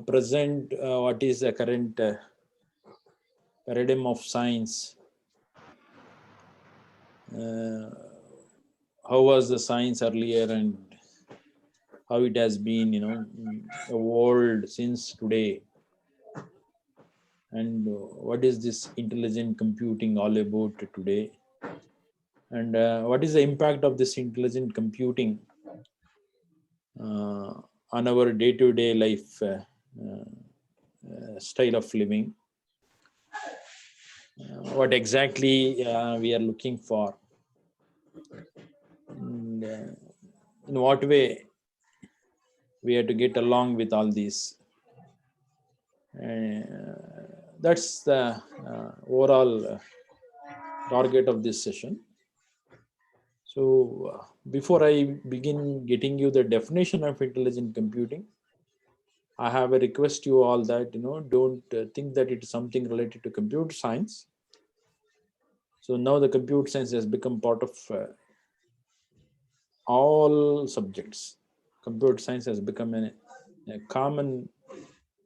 present what is the current paradigm of science. How was the science earlier and how it has been, evolved since today, and what is this intelligent computing all about today, and what is the impact of this intelligent computing on our day-to-day life style of living, what exactly we are looking for, and in what way we have to get along with all these. That's the overall target of this session. So before I begin getting you the definition of intelligent computing, I have a request to you all that, don't think that it is something related to computer science. So now the computer science has become part of all subjects. Computer science has become a common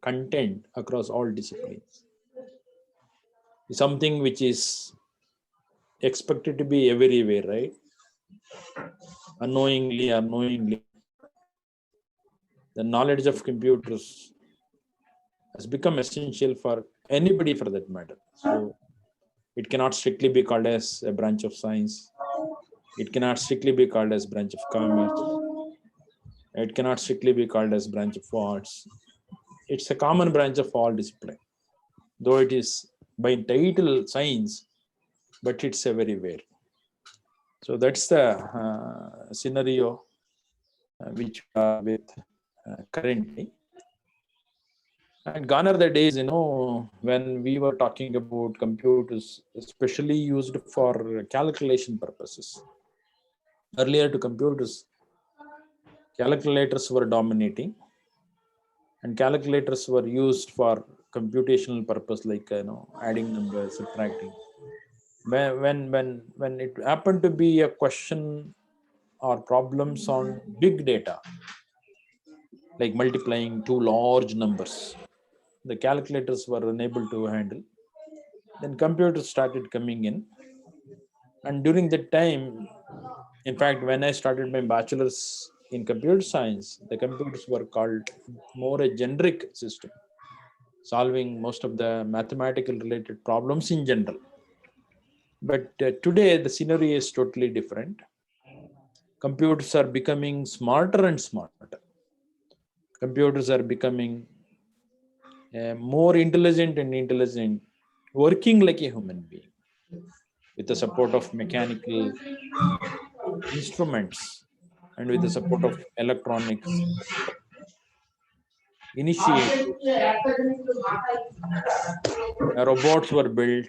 content across all disciplines. Something which is expected to be everywhere, right? Unknowingly or knowingly, the knowledge of computers has become essential for anybody for that matter. So it cannot strictly be called as a branch of science. It cannot strictly be called as branch of commerce. It cannot strictly be called as branch of arts. It's a common branch of all discipline, though it is by title science, but it's everywhere. So that's the scenario which we are with currently. And gone are the days, when we were talking about computers, especially used for calculation purposes. Earlier to computers, calculators were dominating, and calculators were used for computational purpose, like adding numbers, subtracting. When it happened to be a question or problems on big data, like multiplying two large numbers, the calculators were unable to handle. Then computers started coming in, and during that time, in fact, when I started my bachelor's in computer science, the computers were called more a generic system, solving most of the mathematical related problems in general. But today the scenario is totally different. Computers are becoming smarter and smarter. Computers are becoming more intelligent and intelligent, working like a human being with the support of mechanical instruments and with the support of electronics. Initiated, robots were built,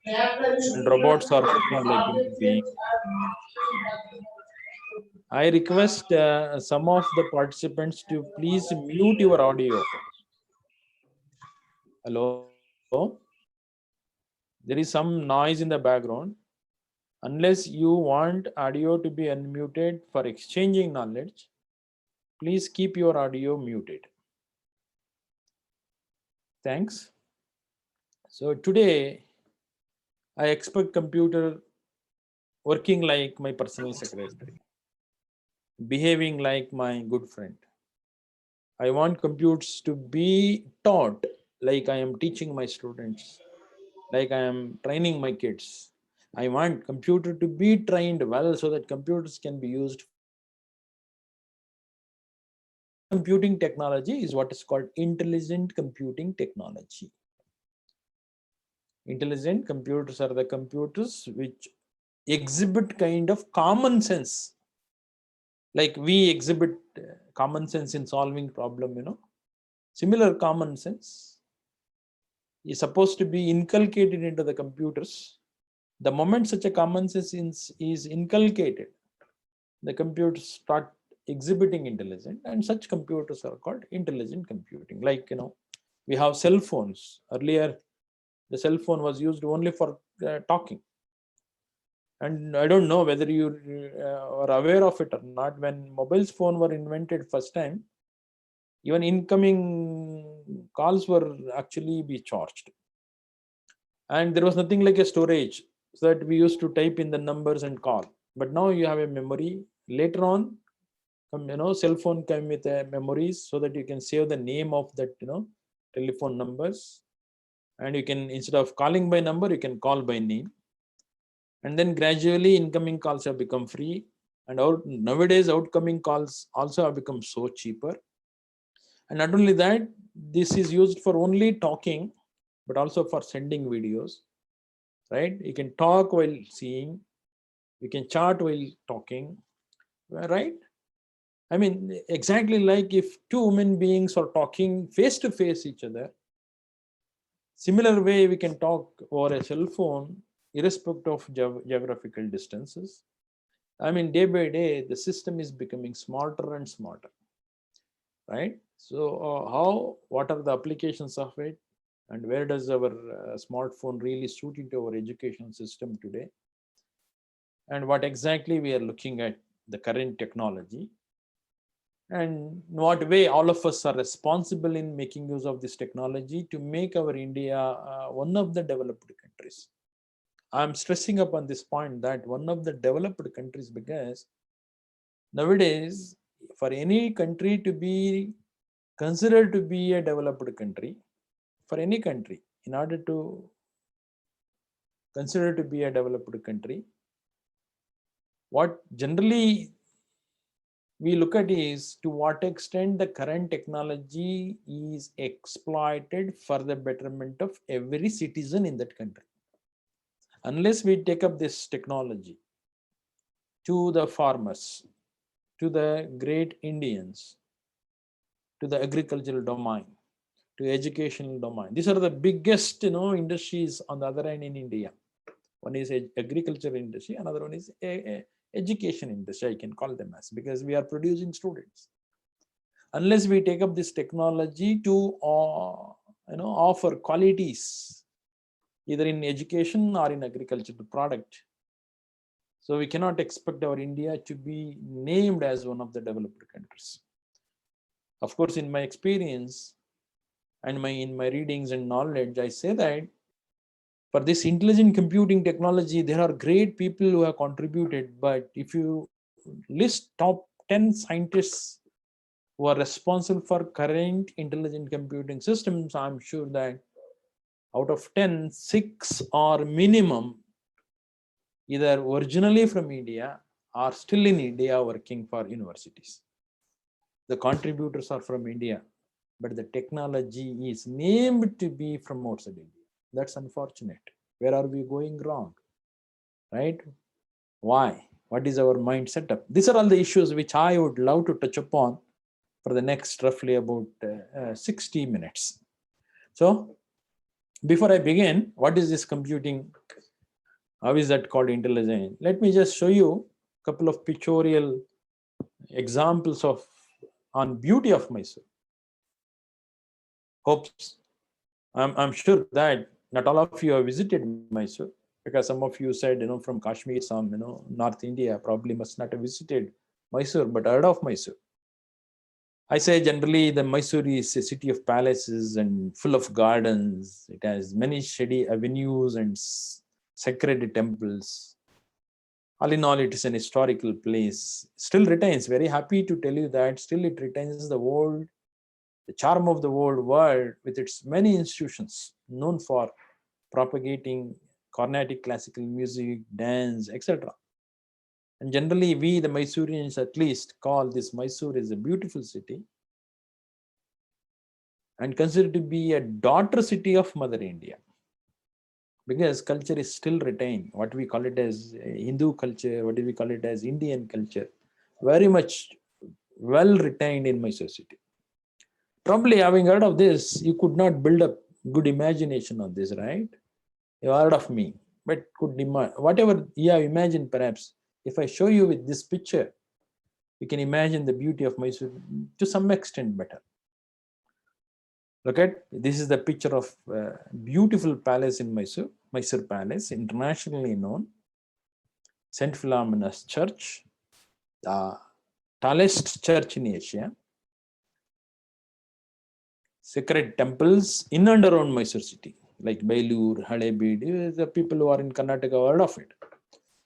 and robots are more like human beings. I request some of the participants to please mute your audio. Hello? There is some noise in the background. Unless you want audio to be unmuted for exchanging knowledge, please keep your audio muted. Thanks. So today, I expect computer working like my personal secretary, behaving like my good friend. I want computers to be taught like I am teaching my students, like I am training my kids. I want computer to be trained well so that computers can be used. Computing technology is what is called intelligent computing technology. Intelligent computers are the computers which exhibit kind of common sense. Like we exhibit common sense in solving problem, similar common sense is supposed to be inculcated into the computers. The moment such a common sense is inculcated, the computers start exhibiting intelligence, and such computers are called intelligent computing. Like, we have cell phones. Earlier, the cell phone was used only for talking. And I don't know whether you are aware of it or not. When mobile phones were invented first time, even incoming calls were actually be charged. And there was nothing like a storage, so that we used to type in the numbers and call. But now you have a memory. Later on, cell phone came with memories, so that you can save the name of that, telephone numbers. And you can, instead of calling by number, you can call by name. And then gradually incoming calls have become free. And nowadays outgoing calls also have become so cheaper. And not only that, this is used for only talking, but also for sending videos, right? You can talk while seeing, you can chat while talking, right? I mean, exactly like if two human beings are talking face to face each other, similar way we can talk over a cell phone, irrespective of geographical distances. I mean, day by day, the system is becoming smarter and smarter, right? So what are the applications of it? And where does our smartphone really suit into our education system today? And what exactly we are looking at the current technology? And in what way all of us are responsible in making use of this technology to make our India one of the developed countries. I'm stressing upon this point that one of the developed countries, because nowadays, for any country to be considered to be a developed country, for any country, in order to consider to be a developed country, what generally we look at is to what extent the current technology is exploited for the betterment of every citizen in that country. Unless we take up this technology to the farmers, to the great Indians, to the agricultural domain, to educational domain. These are the biggest, industries on the other hand in India. One is agriculture industry, another one is education industry, I can call them as, because we are producing students. Unless we take up this technology to offer qualities, either in education or in agricultural product, so we cannot expect our India to be named as one of the developed countries. Of course, in my experience and in my readings and knowledge, I say that for this intelligent computing technology, there are great people who have contributed. But if you list top 10 scientists who are responsible for current intelligent computing systems, I'm sure that out of 10, 6 are minimum either originally from India or still in India working for universities. The contributors are from India, but the technology is named to be from outside India. That's unfortunate. Where are we going wrong? Right? Why? What is our mind setup? These are all the issues which I would love to touch upon for the next roughly about 60 minutes. So before I begin, what is this computing? How is that called intelligent? Let me just show you a couple of pictorial examples on beauty of Mysore. Hopes I'm sure that not all of you have visited Mysore, because some of you said, from Kashmir, some, North India probably must not have visited Mysore, but heard of Mysore. I say generally the Mysore is a city of palaces and full of gardens. It has many shady avenues and sacred temples. All in all, it is an historical place. Still retains, very happy to tell you that still it retains the charm of the old world with its many institutions known for propagating Carnatic classical music, dance, etc. And generally, we, the Mysoreans, at least call this Mysore as a beautiful city and consider to be a daughter city of Mother India, because culture is still retained. What we call it as Hindu culture, what do we call it as Indian culture, very much well retained in Mysore city. Probably having heard of this, you could not build up good imagination on this, right? You heard of me, but whatever you have imagined, perhaps if I show you with this picture, you can imagine the beauty of Mysore to some extent better. Look at, this is the picture of beautiful palace in Mysore, Mysore Palace, internationally known, St. Philomena's Church, the tallest church in Asia. sacred temples in and around Mysore city, like Belur, Halebid. The people who are in Karnataka have heard of it.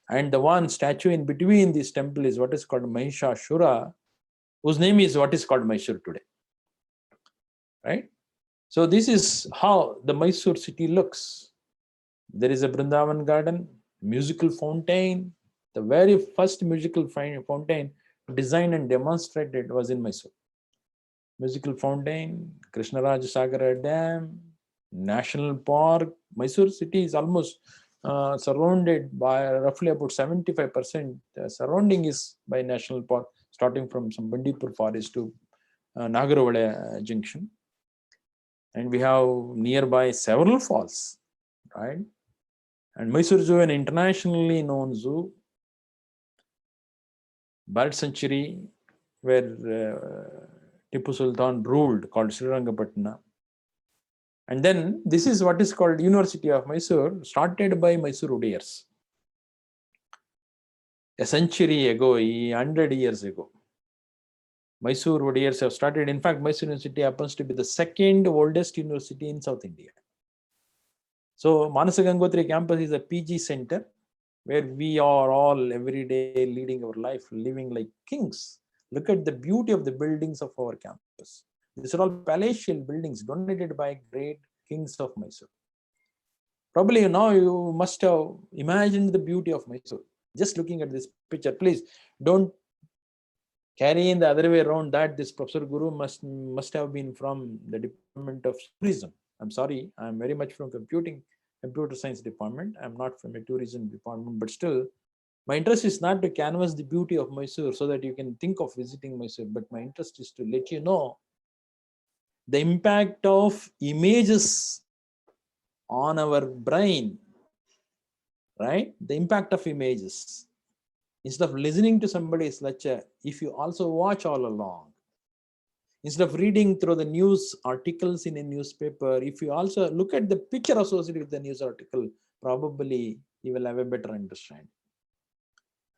And the one statue in between this temple is what is called Mahishashura, whose name is what is called Mysore today. Right? So this is how the Mysore city looks. There is a Vrindavan garden, musical fountain. The very first musical fountain designed and demonstrated was in Mysore. Musical fountain, Krishnaraj Sagar Dam, National Park. Mysore city is almost surrounded by roughly about 75%. Surrounding is by National Park, starting from some Bandipur forest to Nagaravada junction. And we have nearby several falls, right? And Mysore Zoo, an internationally known zoo, bird sanctuary where Tipu Sultan ruled, called Srirangapatna. And then this is what is called University of Mysore, started by Mysore Odiyars. A century ago, 100 years ago, Mysore Odiyars have started. In fact, Mysore University happens to be the second oldest university in South India. So Manasa Gangotri campus is a PG center where we are all every day leading our life, living like kings. Look at the beauty of the buildings of our campus. These are all palatial buildings donated by great kings of Mysore. Probably now you must have imagined the beauty of Mysore. Just looking at this picture, please don't carry in the other way around that this Professor Guru must have been from the Department of Tourism. I'm sorry, I'm very much from computer science department. I'm not from a tourism department, but still, my interest is not to canvas the beauty of Mysore so that you can think of visiting Mysore, but my interest is to let you know the impact of images on our brain, right? The impact of images. Instead of listening to somebody's lecture, if you also watch all along, instead of reading through the news articles in a newspaper, if you also look at the picture associated with the news article, probably you will have a better understanding,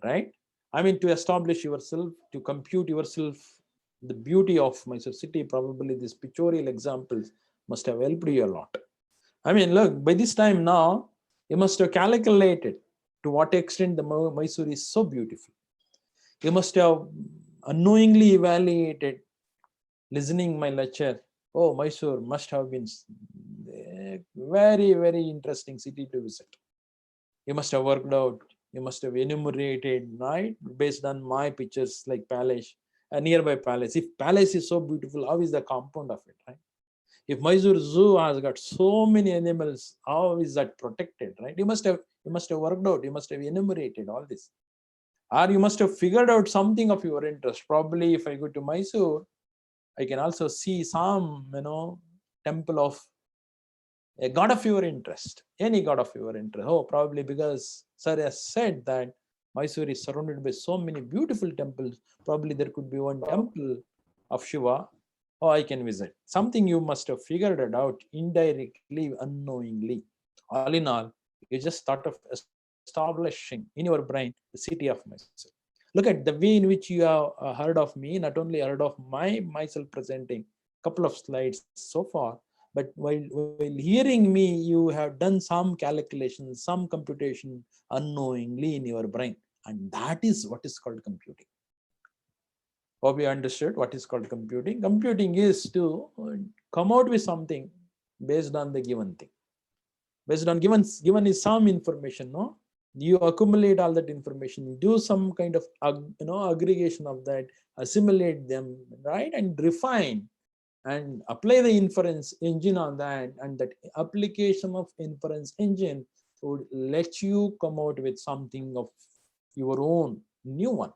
right? I mean, to establish yourself, to compute yourself, the beauty of Mysore city, probably these pictorial examples must have helped you a lot. I mean, look, by this time now, you must have calculated to what extent the Mysore is so beautiful. You must have unknowingly evaluated, listening my lecture, oh, Mysore must have been a very, very interesting city to visit. You must have worked out, you must have enumerated, right, based on my pictures like palace, a nearby palace. If palace is so beautiful, how is the compound of it, right? If Mysore Zoo has got so many animals, how is that protected, right? You must have worked out, you must have enumerated all this. Or you must have figured out something of your interest. Probably if I go to Mysore, I can also see some, temple of a god of your interest, any god of your interest. Oh, probably because sir has said that Mysore is surrounded by so many beautiful temples. Probably there could be one temple of Shiva. Oh, I can visit. Something you must have figured it out indirectly, unknowingly. All in all, you just thought of establishing in your brain the city of Mysore. Look at the way in which you have heard of me, not only heard of myself presenting a couple of slides so far, but while hearing me, you have done some calculation, some computation unknowingly in your brain. And that is what is called computing. Hope you understood what is called computing. Computing is to come out with something based on the given thing. Based on given is some information, no? You accumulate all that information, do some kind of aggregation of that, assimilate them, right, and refine and apply the inference engine on that, and that application of inference engine would let you come out with something of your own new one.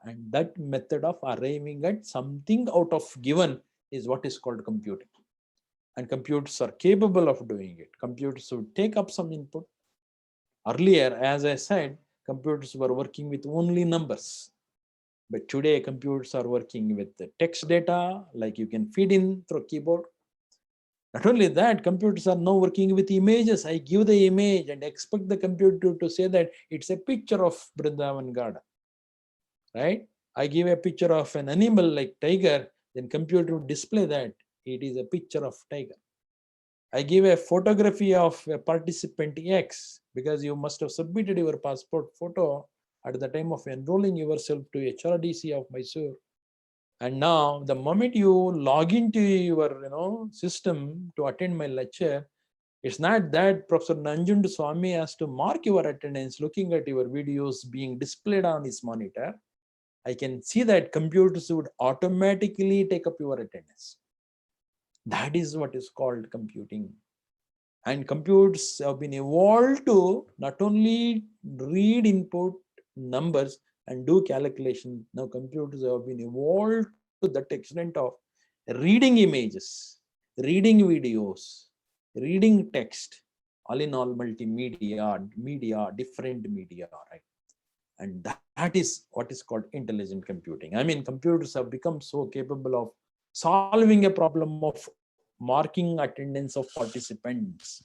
And that method of arriving at something out of given is what is called computing. And computers are capable of doing it. Computers would take up some input. Earlier, as I said, computers were working with only numbers. But today, computers are working with the text data, like you can feed in through keyboard. Not only that, computers are now working with images. I give the image and expect the computer to say that it's a picture of Vrindavan garden, right? I give a picture of an animal like tiger, then computer would display that it is a picture of tiger. I give a photography of a participant X because you must have submitted your passport photo at the time of enrolling yourself to HRDC of Mysore. And now the moment you log into your system to attend my lecture, it's not that Professor Nanjundu Swami has to mark your attendance looking at your videos being displayed on his monitor. I can see that computers would automatically take up your attendance. That is what is called computing. And computers have been evolved to not only read input numbers and do calculation. Now computers have been evolved to that extent of reading images, reading videos, reading text, all in all media, different media, right? And that is what is called intelligent computing. I mean, computers have become so capable of solving a problem of marking attendance of participants.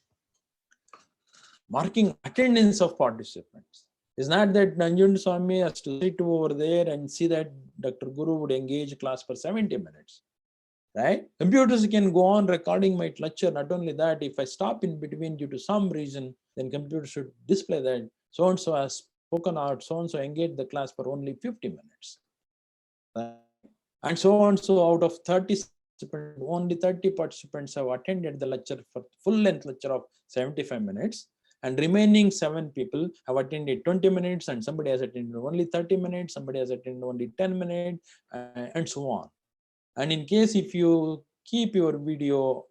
Marking attendance of participants. It's not that Nanjundu Swami has to sit over there and see that Dr. Guru would engage class for 70 minutes. Right? Computers can go on recording my lecture. Not only that, if I stop in between due to some reason, then computer should display that so-and-so has spoken out, so-and-so engaged the class for only 50 minutes. Right? And so-and-so out of 30 participants, only 30 participants have attended the lecture for full-length lecture of 75 minutes. And remaining 7 people have attended 20 minutes and somebody has attended only 30 minutes, somebody has attended only 10 minutes, and so on. And in case if you keep your video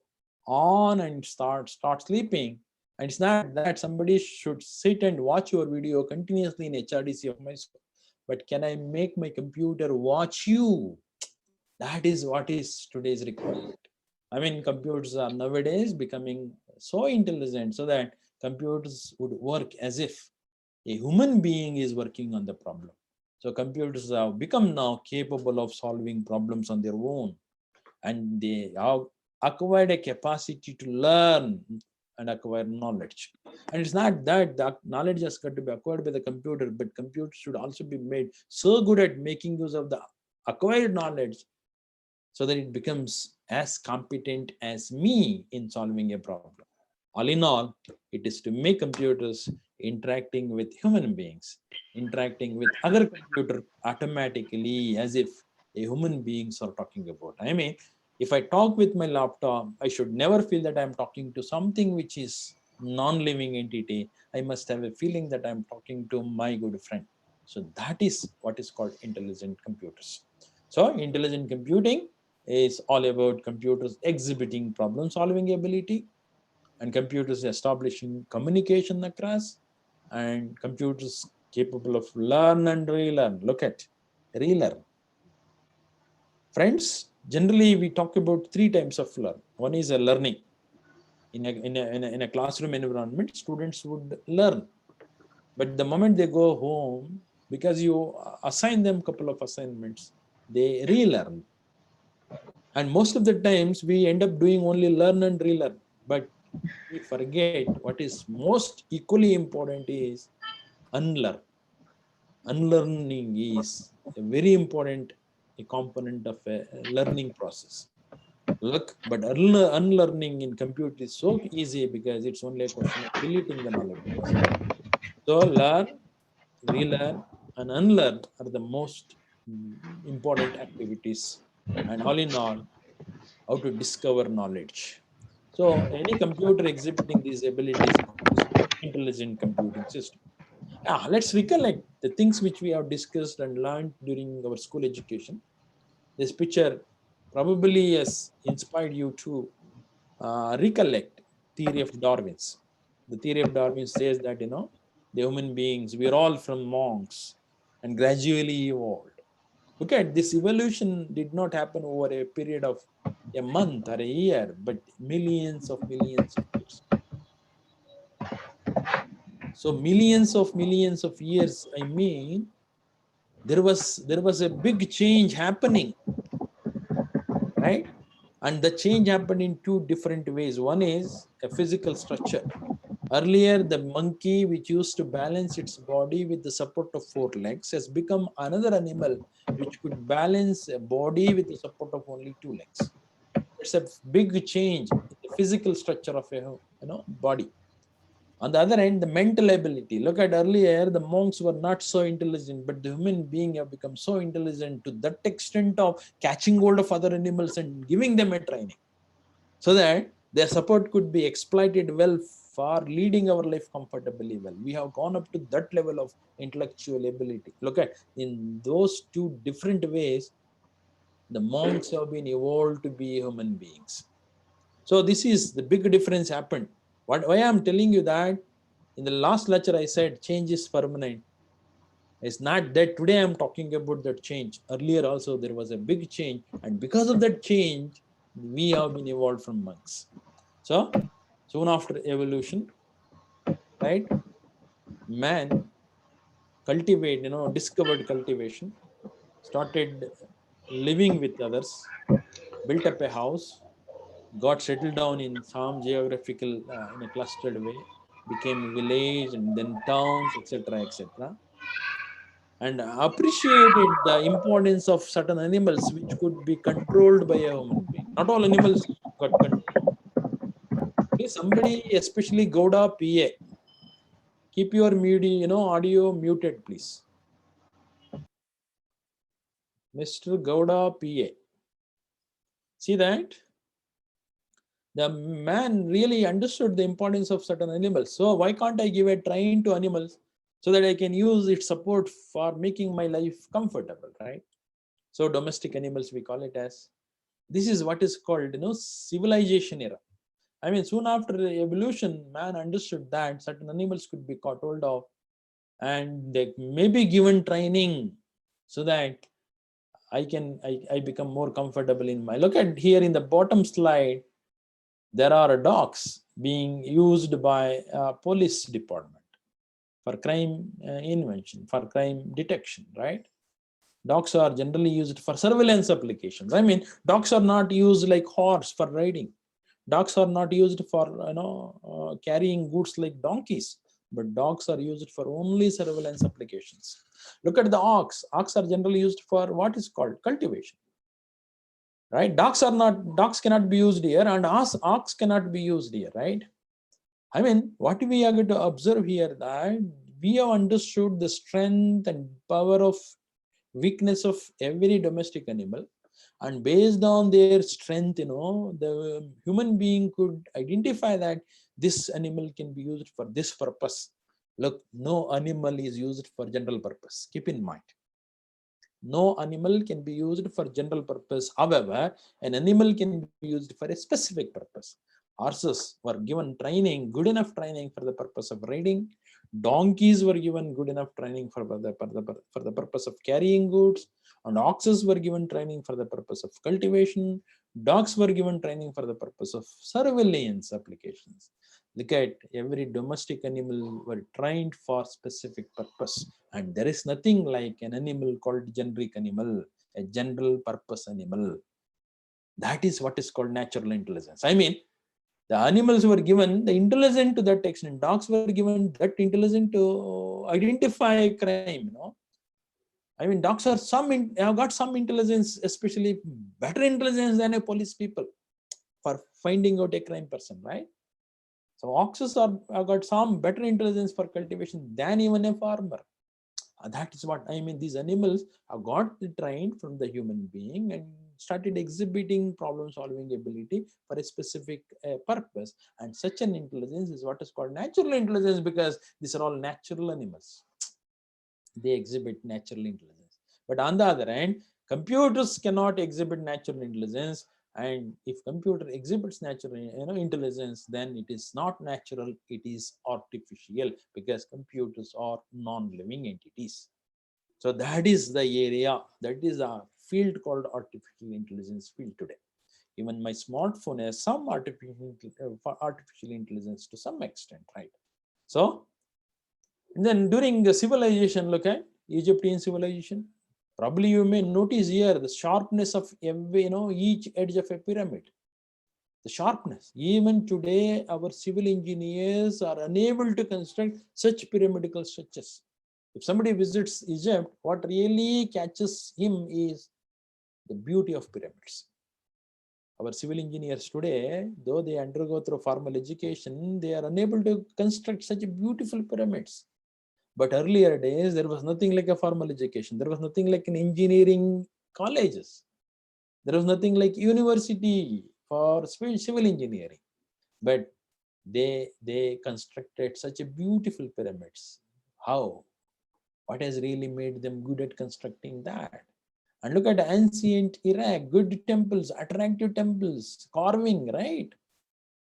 on and start sleeping, and it's not that somebody should sit and watch your video continuously in HRDC of Mysore, but can I make my computer watch you? That is what is today's requirement. I mean, computers are nowadays becoming so intelligent so that computers would work as if a human being is working on the problem. So computers have become now capable of solving problems on their own, and they have acquired a capacity to learn and acquire knowledge. And it's not that the knowledge has got to be acquired by the computer, but computers should also be made so good at making use of the acquired knowledge so that it becomes as competent as me in solving a problem. All in all, it is to make computers interacting with human beings, interacting with other computer automatically as if a human beings are talking about. I mean, if I talk with my laptop, I should never feel that I'm talking to something which is non-living entity. I must have a feeling that I'm talking to my good friend. So that is what is called intelligent computers. So intelligent computing is all about computers exhibiting problem-solving ability, and computers establishing communication across, and computers capable of learn and relearn. Look at relearn. Friends, generally we talk about 3 types of learn. One is a learning. In a classroom environment, students would learn. But the moment they go home, because you assign them a couple of assignments, they relearn. And most of the times we end up doing only learn and relearn. But we forget what is most equally important is unlearn. Unlearning is a very important component of a learning process. Look, but unlearning in computer is so easy because it's only a question of deleting the knowledge. So learn, relearn, and unlearn are the most important activities. And all in all, how to discover knowledge. So any computer exhibiting these abilities is intelligent computing system. Let's recollect the things which we have discussed and learned during our school education. This picture probably has inspired you to recollect theory of Darwin's. The theory of Darwin says that, the human beings, we are all from monks and gradually evolved. Look at this evolution did not happen over a period of a month or a year, but millions of years. So millions of years, I mean, there was a big change happening, right? And the change happened in 2 different ways. One is a physical structure. Earlier, the monkey, which used to balance its body with the support of 4 legs, has become another animal which could balance a body with the support of only 2 legs. It's a big change in the physical structure of a body. On the other hand, the mental ability. Look at earlier, the monks were not so intelligent, but the human being have become so intelligent to that extent of catching hold of other animals and giving them a training, so that their support could be exploited well for leading our life comfortably well. We have gone up to that level of intellectual ability. Look at, in those two different ways, the monks have been evolved to be human beings. So this is the big difference happened. Why I'm telling you that, in the last lecture I said change is permanent. It's not that today I'm talking about that change. Earlier also there was a big change, and because of that change, we have been evolved from monks. So soon after evolution, right, man discovered cultivation, started living with others, built up a house, got settled down in some geographical in a clustered way, became a village and then towns, etc., etc., and appreciated the importance of certain animals which could be controlled by a human being. Not all animals got controlled. Okay, somebody, especially Gouda PA, keep your audio muted, please. Mr. Gouda PA. See that? The man really understood the importance of certain animals. So why can't I give a train to animals so that I can use its support for making my life comfortable, right? So domestic animals, we call it as. This is what is called, civilization era. I mean, soon after evolution, man understood that certain animals could be caught hold of and they may be given training so that I become more comfortable in my. Look at here in the bottom slide, there are dogs being used by police department for crime invention, for crime detection, right? Dogs are generally used for surveillance applications. I mean, dogs are not used like horse for riding. Dogs are not used for carrying goods like donkeys, but dogs are used for only surveillance applications. Look at the ox. Ox are generally used for what is called cultivation, right? Dogs cannot be used here, and ox cannot be used here, right? I mean, what we are going to observe here, that we have understood the strength and power of weakness of every domestic animal, and based on their strength, the human being could identify that this animal can be used for this purpose. Look, no animal is used for general purpose. Keep in mind, no animal can be used for general purpose. However, an animal can be used for a specific purpose. Horses were given training, good enough training for the purpose of riding. Donkeys were given good enough training for the purpose of carrying goods. And oxes were given training for the purpose of cultivation. Dogs were given training for the purpose of surveillance applications. Look at, every domestic animal were trained for specific purpose. And there is nothing like an animal called generic animal, a general purpose animal. That is what is called natural intelligence. I mean, the animals were given the intelligence to that extent. Dogs were given that intelligence to identify crime. I mean, dogs are have got some intelligence, especially better intelligence than a police people for finding out a crime person, right? So oxes have got some better intelligence for cultivation than even a farmer. That is what I mean. These animals have got trained from the human being and started exhibiting problem solving ability for a specific purpose. And such an intelligence is what is called natural intelligence, because these are all natural animals. They exhibit natural intelligence. But on the other hand, computers cannot exhibit natural intelligence. And if computer exhibits natural intelligence, then it is not natural, it is artificial, because computers are non-living entities. So that is the area, that is a field called artificial intelligence field today. Even my smartphone has some artificial intelligence to some extent, right? So then during the civilization, look at Egyptian civilization. Probably you may notice here the sharpness of every, each edge of a pyramid. The sharpness. Even today, our civil engineers are unable to construct such pyramidal structures. If somebody visits Egypt, what really catches him is the beauty of pyramids. Our civil engineers today, though they undergo through formal education, they are unable to construct such beautiful pyramids. But earlier days, there was nothing like a formal education. There was nothing like an engineering colleges. There was nothing like university for civil engineering. But they constructed such a beautiful pyramids. How? What has really made them good at constructing that? And look at ancient Iraq, good temples, attractive temples, carving, right?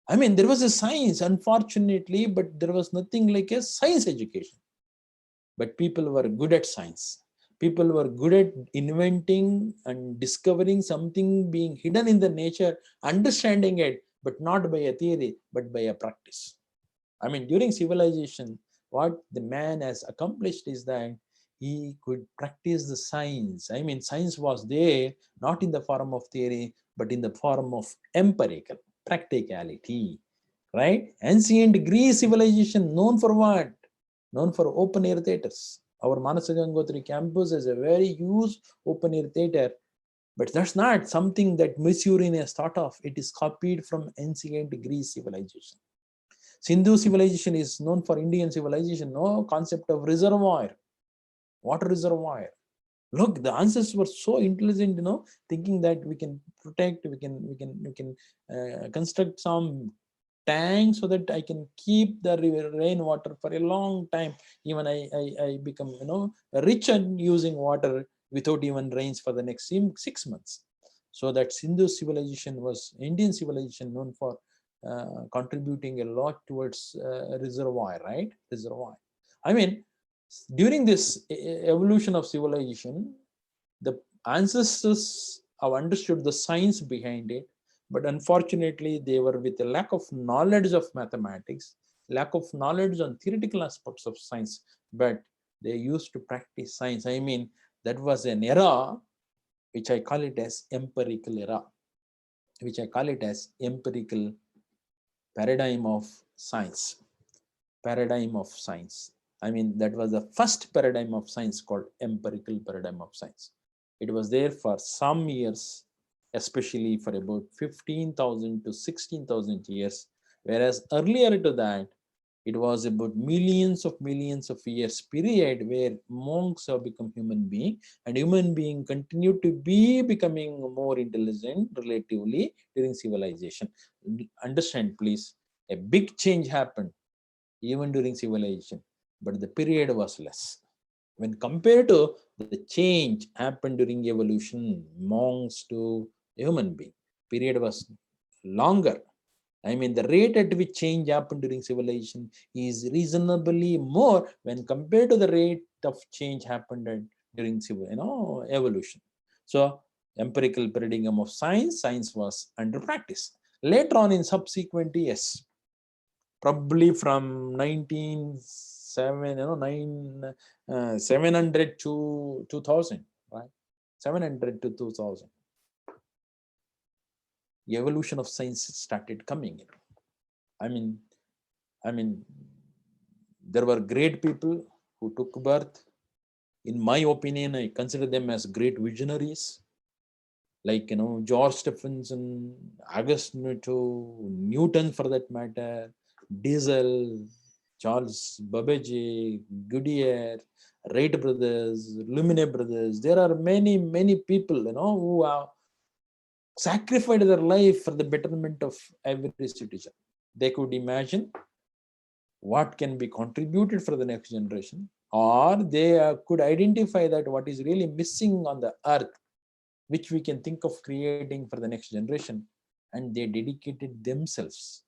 I mean, there was a science, unfortunately, but there was nothing like a science education. But people were good at science. People were good at inventing and discovering something being hidden in the nature, understanding it, but not by a theory, but by a practice. I mean, during civilization, what the man has accomplished is that he could practice the science. I mean, science was there, not in the form of theory, but in the form of empirical, practicality, right? Ancient Greece civilization, known for what? Known for open air theaters. Our Manasa Gangotri campus is a very huge open air theater, but that's not something that Mysore has thought of. It is copied from ancient Greece civilization. Sindhu civilization is known for Indian civilization. No concept of reservoir, water reservoir. Look, the ancestors were so intelligent, thinking that we can protect, we can construct some tank so that I can keep the rainwater for a long time. Even I become, rich and using water without even rains for the next 6 months. So that Sindhu civilization was Indian civilization known for contributing a lot towards reservoir, right? Reservoir. I mean, during this evolution of civilization, the ancestors have understood the science behind it, but unfortunately, they were with a lack of knowledge of mathematics, lack of knowledge on theoretical aspects of science, but they used to practice science. I mean, that was an era which I call it as empirical era, which I call it as empirical paradigm of science. Paradigm of science. I mean, that was the first paradigm of science called empirical paradigm of science. It was there for some years, especially for about 15,000 to 16,000 years, whereas earlier to that, it was about millions of years period where monks have become human being, and human being continue to be becoming more intelligent relatively during civilization. Understand, please, a big change happened even during civilization, but the period was less. When compared to the change happened during evolution, monks to human being, period was longer. I mean, the rate at which change happened during civilization is reasonably more when compared to the rate of change happened during evolution. So, empirical paradigm of science, science was under practice. Later on in subsequent years, probably from 700 to 2000, right? 700 to 2000. The evolution of science started coming in. I mean, there were great people who took birth. In my opinion, I consider them as great visionaries, like George Stephenson, Newton for that matter, Diesel, Charles Babbage, Goodyear, Wright brothers, Lumiere brothers. There are many people who have sacrificed their life for the betterment of every citizen. They could imagine what can be contributed for the next generation, or they could identify that what is really missing on the earth, which we can think of creating for the next generation, and they dedicated themselves.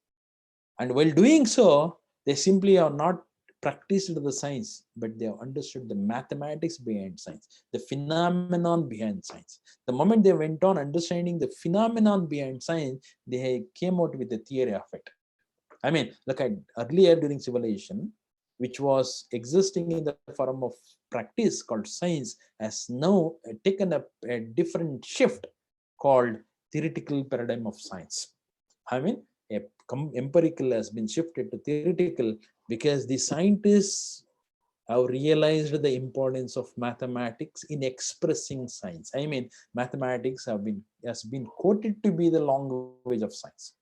And while doing so, they simply are not practiced the science, but they have understood the mathematics behind science, the phenomenon behind science. The moment they went on understanding the phenomenon behind science, they came out with the theory of it. I mean, look at earlier during civilization, which was existing in the form of practice called science, has now taken up a different shift called theoretical paradigm of science. I mean, empirical has been shifted to theoretical because the scientists have realized the importance of mathematics in expressing science. I mean, mathematics has been quoted to be the language of science.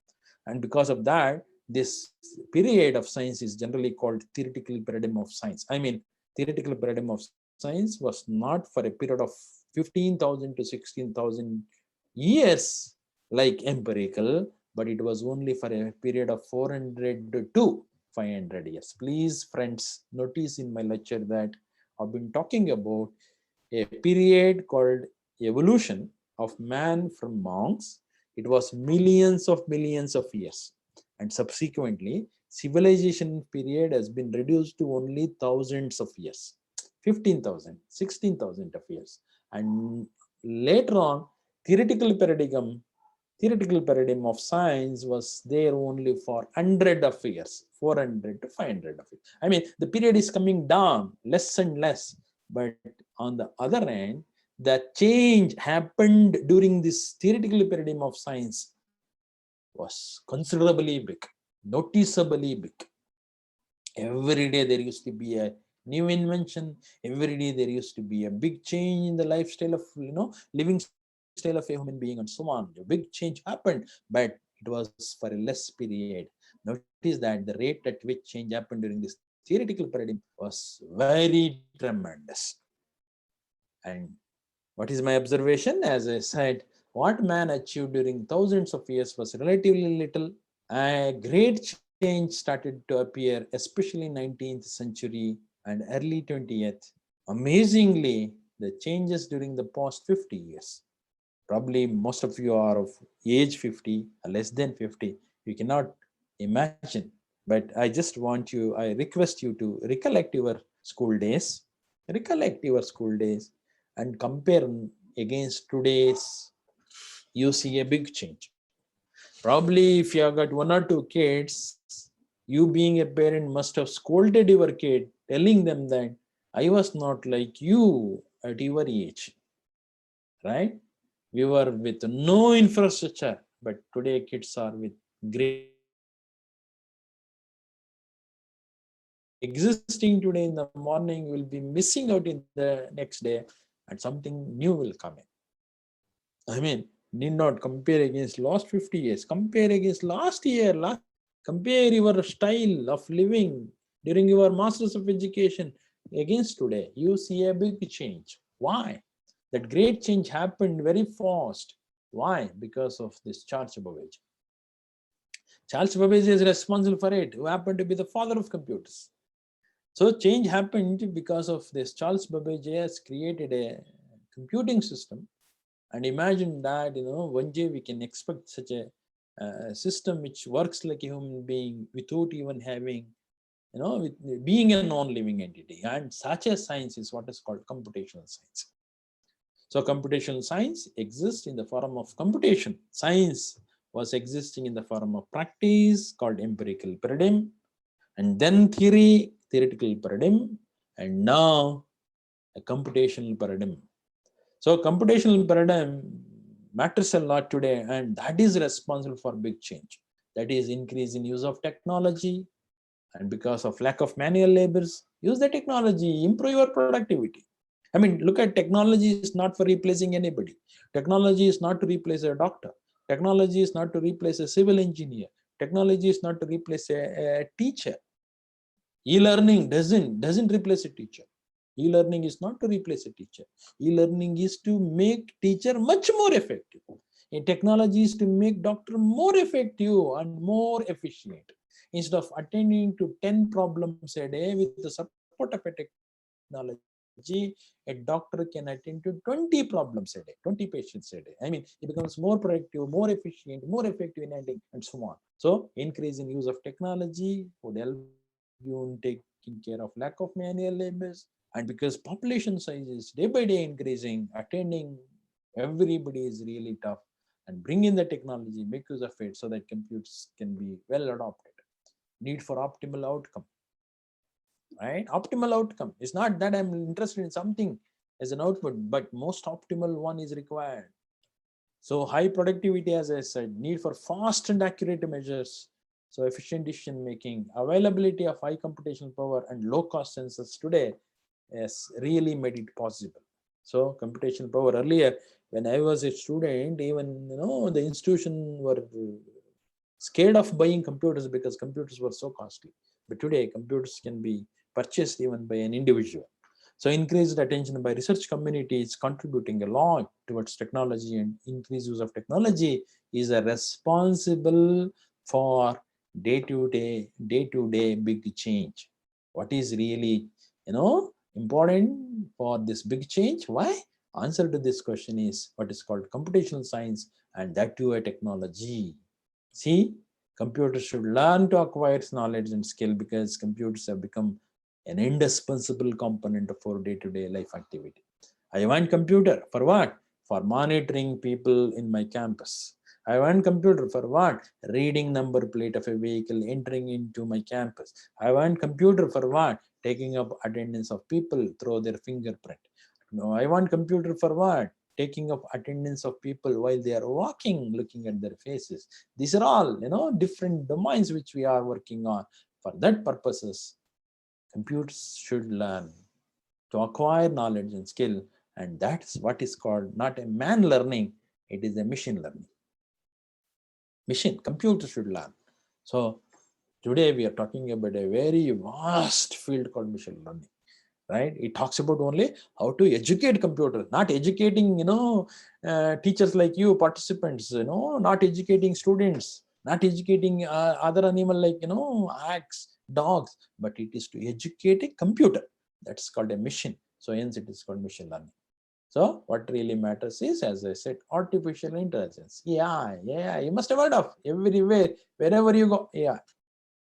And because of that, this period of science is generally called theoretical paradigm of science. I mean, theoretical paradigm of science was not for a period of 15,000 to 16,000 years like empirical, but it was only for a period of 400 to 500 years. Please, friends, notice in my lecture that I've been talking about a period called evolution of man from monks. It was millions of years. And subsequently, civilization period has been reduced to only thousands of years, 15,000, 16,000 of years. And later on, theoretical paradigm of science was there only for 100 of years, 400 to 500 of years. I mean, the period is coming down less and less. But on the other hand, the change happened during this theoretical paradigm of science was considerably big, noticeably big. Every day there used to be a new invention. Every day there used to be a big change in the lifestyle of, living style of a human being and so on. A big change happened, but it was for a less period. Notice that the rate at which change happened during this theoretical paradigm was very tremendous. And what is my observation? As I said, what man achieved during thousands of years was relatively little. A great change started to appear, especially in 19th century and early 20th. Amazingly, the changes during the past 50 years. Probably most of you are of age 50 or less than 50. You cannot imagine. But I just want you, I request you to recollect your school days, and compare against today's. You see a big change. Probably if you have got one or two kids, you being a parent must have scolded your kid, telling them that I was not like you at your age, right? We were with no infrastructure, but today kids are with great infrastructure. Something existing today in the morning will be missing out in the next day, and something new will come in. I mean, need not compare against last 50 years, compare against last year, compare your style of living during your masters of education against today. You see a big change. Why? That great change happened very fast. Why? Because of this Charles Babbage. Charles Babbage is responsible for it, who happened to be the father of computers. So change happened because of this. Charles Babbage has created a computing system. And imagine that, one day we can expect such a system which works like a human being without even having, with being a non-living entity. And such a science is what is called computational science. So computational science exists in the form of computation. Science was existing in the form of practice called empirical paradigm, and then theoretical paradigm, and now a computational paradigm. So computational paradigm matters a lot today, and that is responsible for big change. That is increase in use of technology, and because of lack of manual labors, use the technology, improve your productivity. I mean, look at technology is not for replacing anybody. Technology is not to replace a doctor. Technology is not to replace a civil engineer. Technology is not to replace a teacher. E-learning doesn't replace a teacher. E-learning is not to replace a teacher. E-learning is to make teacher much more effective. And technology is to make doctor more effective and more efficient. Instead of attending to 10 problems a day, with the support of a technology, a doctor can attend to 20 problems a day, 20 patients a day. I mean, he becomes more productive, more efficient, more effective in handling, and so on. So increase in use of technology would help you in taking care of lack of manual labors. And because population size is day by day increasing, attending everybody is really tough. And bring in the technology, make use of it so that computers can be well adopted. Need for optimal outcome, right? Optimal outcome. It's not that I'm interested in something as an output, but most optimal one is required. So high productivity, as I said, need for fast and accurate measures. So efficient decision making, availability of high computational power and low cost sensors today has really made it possible. So computational power earlier, when I was a student, even the institution were scared of buying computers because computers were so costly. But today computers can be purchased even by an individual. So increased attention by research community is contributing a lot towards technology, and increased use of technology is a responsible for day-to-day big change. What is really important for this big change? Why? Answer to this question is what is called computational science, and that too a technology. See, computers should learn to acquire knowledge and skill because computers have become an indispensable component for day-to-day life activity. I want computer for what? For monitoring people in my campus. I want computer for what? Reading number plate of a vehicle entering into my campus. I want computer for what? Taking up attendance of people through their fingerprint. No, I want computer for what? Taking up attendance of people while they are walking, looking at their faces. These are all different domains which we are working on. For that purposes, computers should learn to acquire knowledge and skill, and that's what is called not a man learning, it is a machine learning. Computer should learn. So today we are talking about a very vast field called machine learning, right? It talks about only how to educate computers, not educating teachers like you, participants, not educating students, not educating other animal like ants, dogs, but it is to educate a computer. That's called a machine. So hence it is called machine learning. So what really matters is, as I said, artificial intelligence. Yeah, you must have heard of everywhere, wherever you go. Yeah,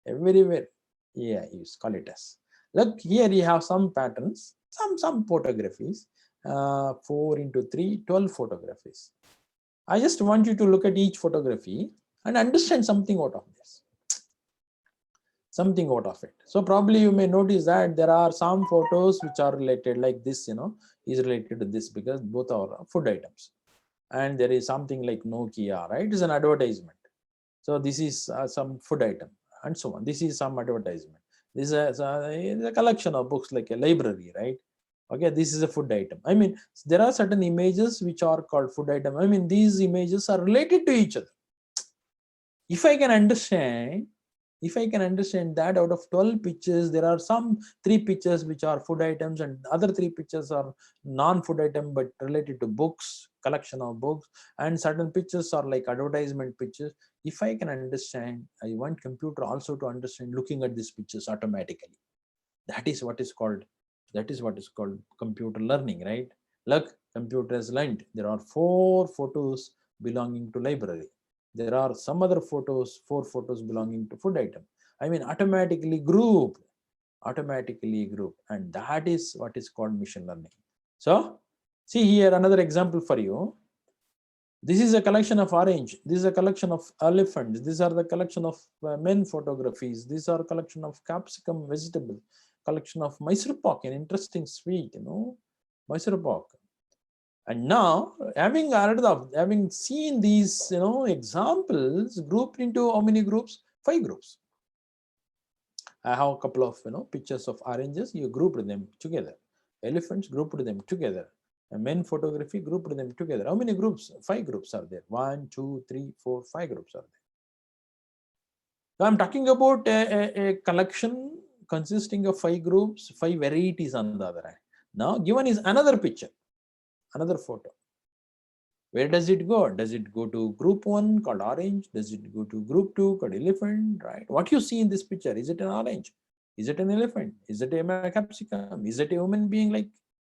everywhere. Yeah, you call it as. Look, here you have some patterns, some photographies, 4 into 3, 12 photographies. I just want you to look at each photography and understand something out of this. Something out of it. So probably you may notice that there are some photos which are related, like this, is related to this because both are food items. And there is something like Nokia, right? It's an advertisement. So this is some food item and so on. This is some advertisement. This is a collection of books, like a library, right? Okay, this is a food item. I mean, there are certain images which are called food item. I mean, these images are related to each other. If I can understand that out of 12 pictures, there are some 3 pictures which are food items and other 3 pictures are non-food item but related to books, collection of books, and certain pictures are like advertisement pictures. If I can understand, I want computer also to understand looking at these pictures automatically. That is what is called computer learning, right? Look, computer has learned there are 4 photos belonging to library. There are some other photos, 4 photos belonging to food item. I mean, automatically grouped, and that is what is called machine learning. So see here another example for you. This is a collection of orange. This is a collection of elephants. These are the collection of men photographies. These are collection of capsicum vegetable. Collection of Mysore pak, an interesting sweet, Mysore pak. And now, having seen these, examples grouped into how many groups? 5 groups. I have a couple of, pictures of oranges. You grouped them together. Elephants, grouped them together. And men photography, grouped them together. How many groups? 5 groups are there. 1, 2, 3, 4, 5 groups are there. So I'm talking about a collection consisting of 5 groups, 5 varieties on the other hand. Now, given is another picture, another photo. Where does it go? Does it go to group 1 called orange? Does it go to group 2 called elephant, right? What you see in this picture, is it an orange? Is it an elephant? Is it a capsicum? Is it a human being, like,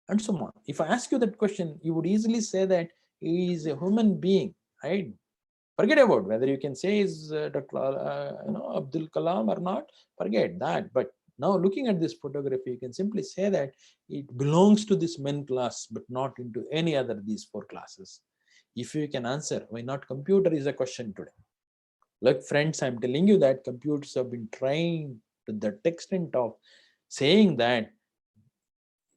and so on? If I ask you that question, you would easily say that he is a human being, right? Forget about whether you can say is Dr. Abdul Kalam or not. Forget that. But now looking at this photography, you can simply say that it belongs to this men class, but not into any other these 4 classes. If you can answer, why not computer is a question today. Look, friends, I'm telling you that computers have been trying to the extent of saying that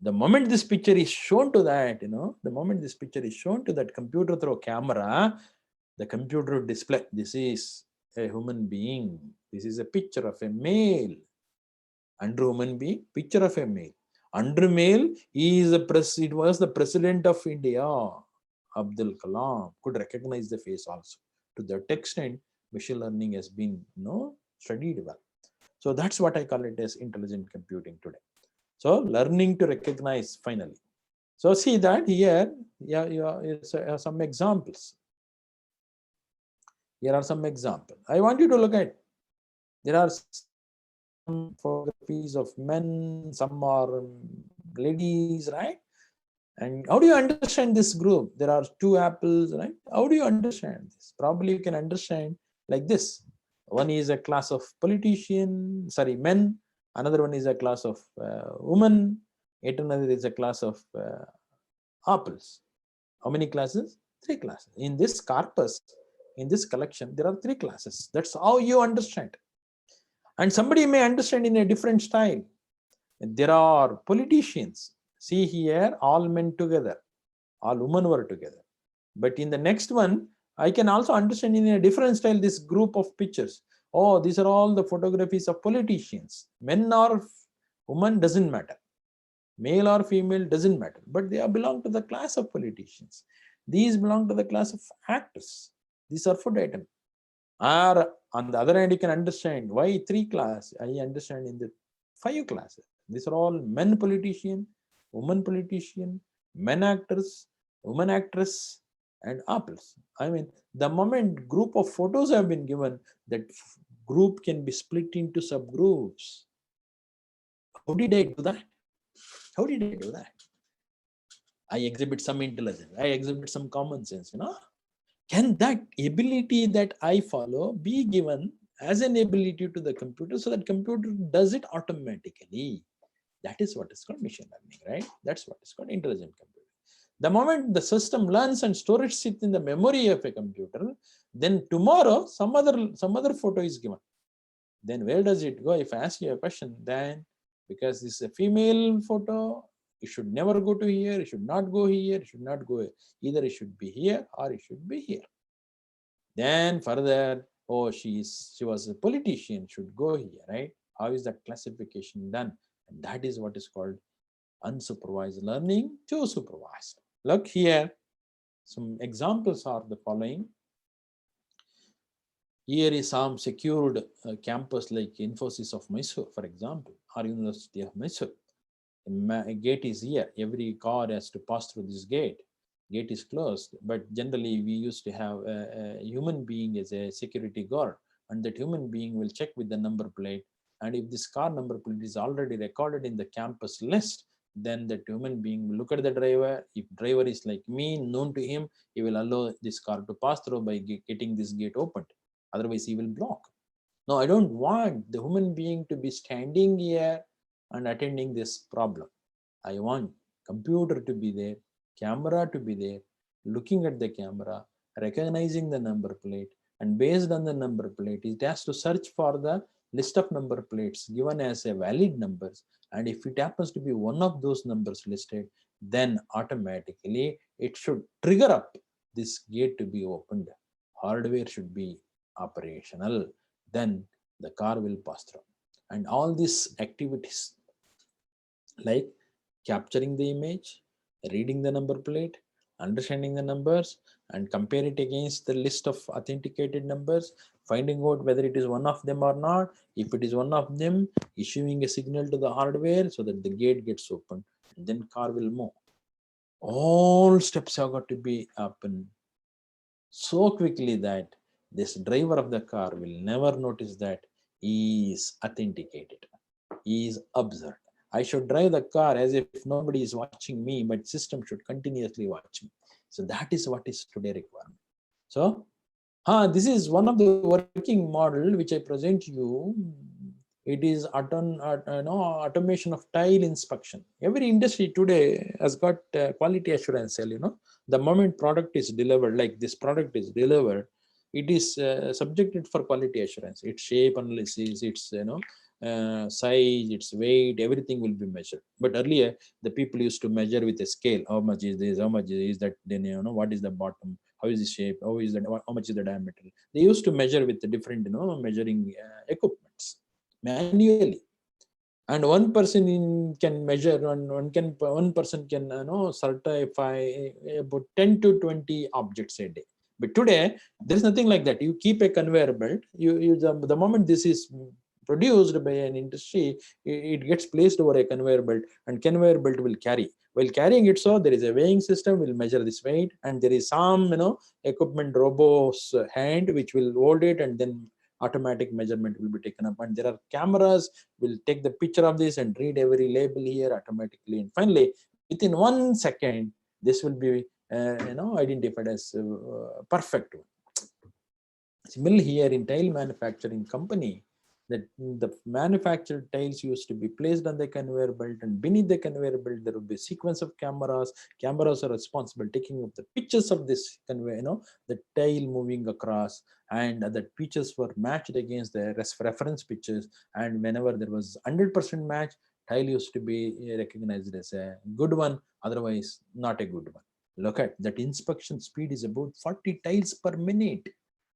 the moment this picture is shown to that, the moment this picture is shown to that computer through camera, the computer would display, this is a human being. This is a picture of a male. Under human being, picture of a male. Under male, it was the president of India, Abdul Kalam, could recognize the face also. To that extent, machine learning has been studied well. So that's what I call it as intelligent computing today. So learning to recognize finally. So see that here, some examples. Here are some examples. I want you to look at. There are some photographies of men, some are ladies, right? And how do you understand this group? There are two apples, right? How do you understand this? Probably you can understand like this. One is a class of men. Another one is a class of women. Yet another is a class of apples. How many classes? 3 classes. In this corpus, in this collection, there are 3 classes. That's how you understand. And somebody may understand in a different style. There are politicians. See here, all men together, all women were together. But in the next one, I can also understand in a different style this group of pictures. Oh, these are all the photographies of politicians. Men or women doesn't matter. Male or female doesn't matter. But they belong to the class of politicians. These belong to the class of actors. These are food items. Or on the other hand, you can understand why 3 classes. I understand in the 5 classes. These are all men politician, woman politician, men actors, woman actress, and apples. I mean, the moment group of photos have been given, that group can be split into subgroups. How did I do that? How did I do that? I exhibit some intelligence. I exhibit some common sense, Can that ability that I follow be given as an ability to the computer so that computer does it automatically? That is what is called machine learning, right? That's what is called intelligent computing. The moment the system learns and stores it in the memory of a computer, then tomorrow some other photo is given. Then where does it go? If I ask you a question, then because this is a female photo, it should never go to here, it should not go here, it should not go here. Either it should be here or it should be here. Then further, oh, she was a politician, should go here, right? How is that classification done? And that is what is called unsupervised learning to supervised. Look here, some examples are the following. Here is some secured campus like Infosys of Mysore, for example, or University of Mysore. A gate is here. Every car has to pass through this gate. Gate is closed, but generally we used to have a human being as a security guard, and that human being will check with the number plate. And if this car number plate is already recorded in the campus list, then that human being will look at the driver. If driver is like me, known to him, he will allow this car to pass through by getting this gate opened. Otherwise, he will block. No, I don't want the human being to be standing here and attending this problem. I want computer to be there, camera to be there, looking at the camera, recognizing the number plate, and based on the number plate, it has to search for the list of number plates given as a valid numbers. And if it happens to be one of those numbers listed, then automatically it should trigger up this gate to be opened. Hardware should be operational. Then the car will pass through. And all these activities like capturing the image, reading the number plate, understanding the numbers, and compare it against the list of authenticated numbers, finding out whether it is one of them or not. If it is one of them, issuing a signal to the hardware so that the gate gets opened, and then car will move. All steps have got to be happen so quickly that this driver of the car will never notice that he is authenticated, he is observed. I should drive the car as if nobody is watching me, but system should continuously watch me. So that is what is today requirement. So this is one of the working model which I present you. It is automation of tile inspection. Every industry today has got quality assurance cell. The moment product is delivered, like this product is delivered, it is subjected for quality assurance. Its shape analysis, its size, its weight, everything will be measured. But earlier, the people used to measure with a scale. How much is this? How much is that? Then what is the bottom? how is the shape, how much is the diameter. They used to measure with the different, measuring equipments manually. And one person can measure, one person can certify about 10 to 20 objects a day. But today there is nothing like that. You keep a conveyor belt. The moment this is produced by an industry, it gets placed over a conveyor belt, and conveyor belt will carry. While carrying it, so there is a weighing system will measure this weight, and there is some equipment robot's hand which will hold it, and then automatic measurement will be taken up, and there are cameras will take the picture of this and read every label here automatically, and finally within 1 second this will be identified as perfect. Similarly here in tile manufacturing company, that the manufactured tiles used to be placed on the conveyor belt, and beneath the conveyor belt there would be a sequence of cameras. Cameras are responsible taking up the pictures of this conveyor, the tile moving across, and the pictures were matched against the reference pictures, and whenever there was 100% match, tile used to be recognized as a good one, otherwise not a good one. Look at that, inspection speed is about 40 tiles per minute,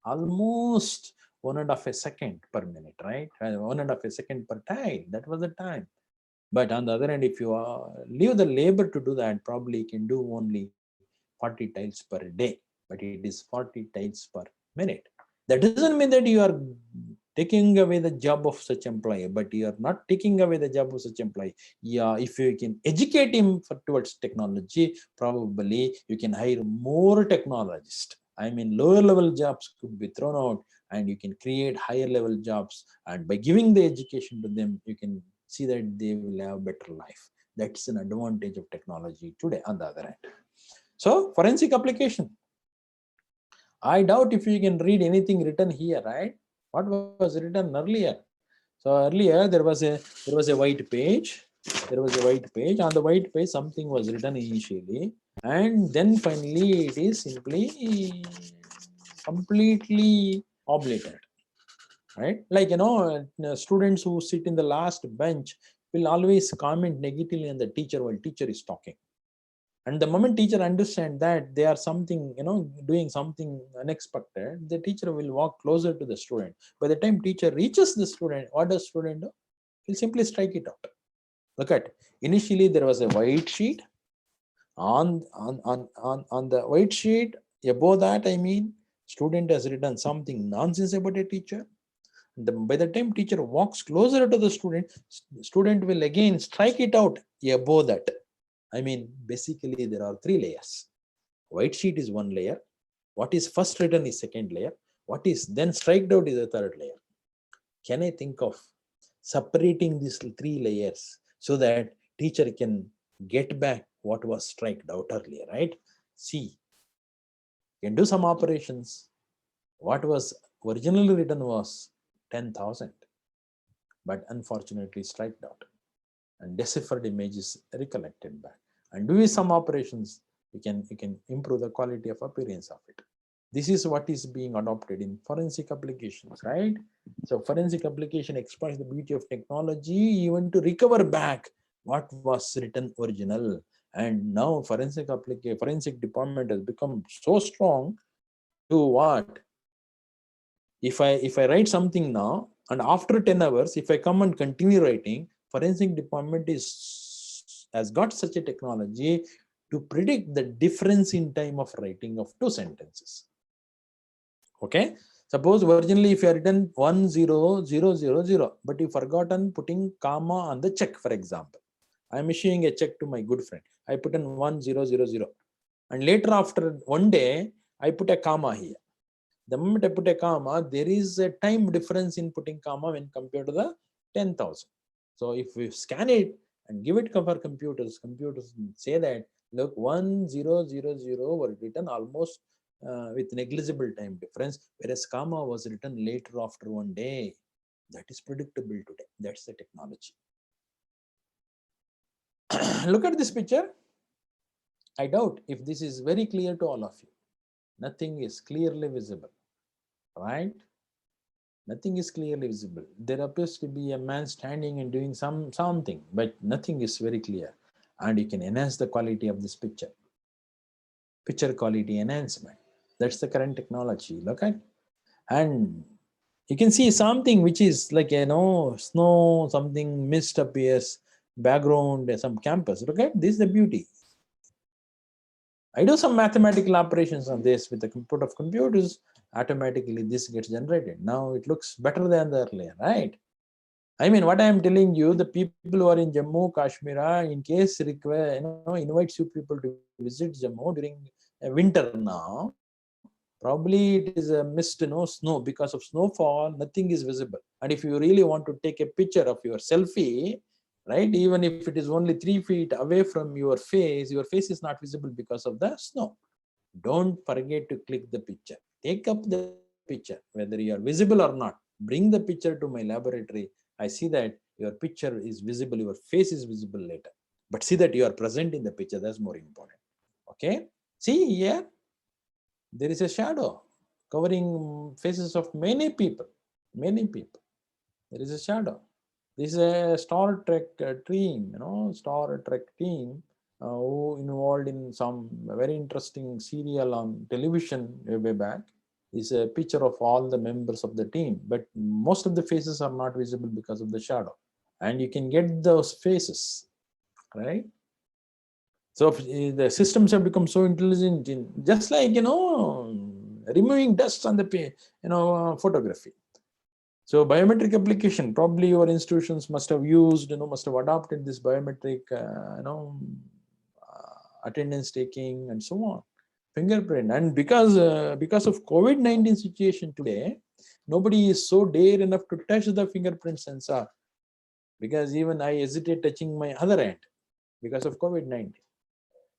almost 1.5 seconds per minute, right? 1.5 seconds per tile. That was the time. But on the other hand, if you leave the labor to do that, probably you can do only 40 tiles per day, but it is 40 tiles per minute. That doesn't mean that you are taking away the job of such employee, but you are not taking away the job of such employee. Yeah, if you can educate him towards technology, probably you can hire more technologists. I mean, lower level jobs could be thrown out, and you can create higher level jobs. And by giving the education to them, you can see that they will have better life. That's an advantage of technology today on the other hand. So forensic application, I doubt if you can read anything written here, right? What was written earlier? So earlier there was a white page. There was a white page. On the white page, something was written initially, and then finally it is simply completely obliterated, right? Like students who sit in the last bench will always comment negatively on the teacher while teacher is talking. And the moment teacher understand that they are something, doing something unexpected, the teacher will walk closer to the student. By the time teacher reaches the student, what does student do? He'll simply strike it out. Look at, initially there was a white sheet. On the white sheet, above that, I mean, student has written something nonsense about a teacher. By the time teacher walks closer to the student will again strike it out above that. I mean, basically there are 3 layers. White sheet is 1 layer. What is first written is 2nd layer. What is then striked out is the 3rd layer. Can I think of separating these 3 layers so that teacher can get back what was striked out earlier, right? See, you can do some operations. What was originally written was 10,000, but unfortunately striked out, and deciphered image is recollected back. And doing some operations, you can improve the quality of appearance of it. This is what is being adopted in forensic applications, right? So forensic application exploits the beauty of technology even to recover back what was written original. And now forensic department has become so strong to what? If I write something now, and after 10 hours, if I come and continue writing, forensic department has got such a technology to predict the difference in time of writing of 2 sentences. Okay, suppose originally if you have written 10000, but you forgotten putting comma on the check, for example. I am issuing a check to my good friend. I put in 1000, and later after 1 day, I put a comma here. The moment I put a comma, there is a time difference in putting comma when compared to the 10,000. So if we scan it and give it for computers say that, look, 1000 were written almost with negligible time difference, whereas comma was written later after 1 day. That is predictable today. That's the technology. Look at this picture. I doubt if this is very clear to all of you. Nothing is clearly visible, right? Nothing is clearly visible. There appears to be a man standing and doing something, but nothing is very clear. And you can enhance the quality of this picture. Picture quality enhancement. That's the current technology. Look at, and you can see something which is like, snow, something mist appears, background, some campus. Look at this, the beauty. I do some mathematical operations on this with the input of computers, automatically this gets generated. Now it looks better than the earlier, right? I mean, what I am telling you, the people who are in Jammu, Kashmir, in case require, invites you people to visit Jammu during winter now, probably it is a mist, snow. Because of snowfall, nothing is visible. And if you really want to take a picture of your selfie, right, even if it is only 3 feet away from your face is not visible because of the snow. Don't forget to click the picture. Take up the picture, whether you are visible or not. Bring the picture to my laboratory. I see that your picture is visible, your face is visible later. But see that you are present in the picture. That's more important. Okay. See here, there is a shadow covering faces of many people. Many people. There is a shadow. This is a Star Trek team, Star Trek team who involved in some very interesting serial on television way back. Is a picture of all the members of the team, but most of the faces are not visible because of the shadow. And you can get those faces, right? So the systems have become so intelligent, just like, removing dust on the, photography. So biometric application, probably your institutions must have used, must have adopted this biometric, attendance taking and so on, fingerprint. And because of COVID-19 situation today, nobody is so dare enough to touch the fingerprint sensor, because even I hesitate touching my other hand because of COVID-19.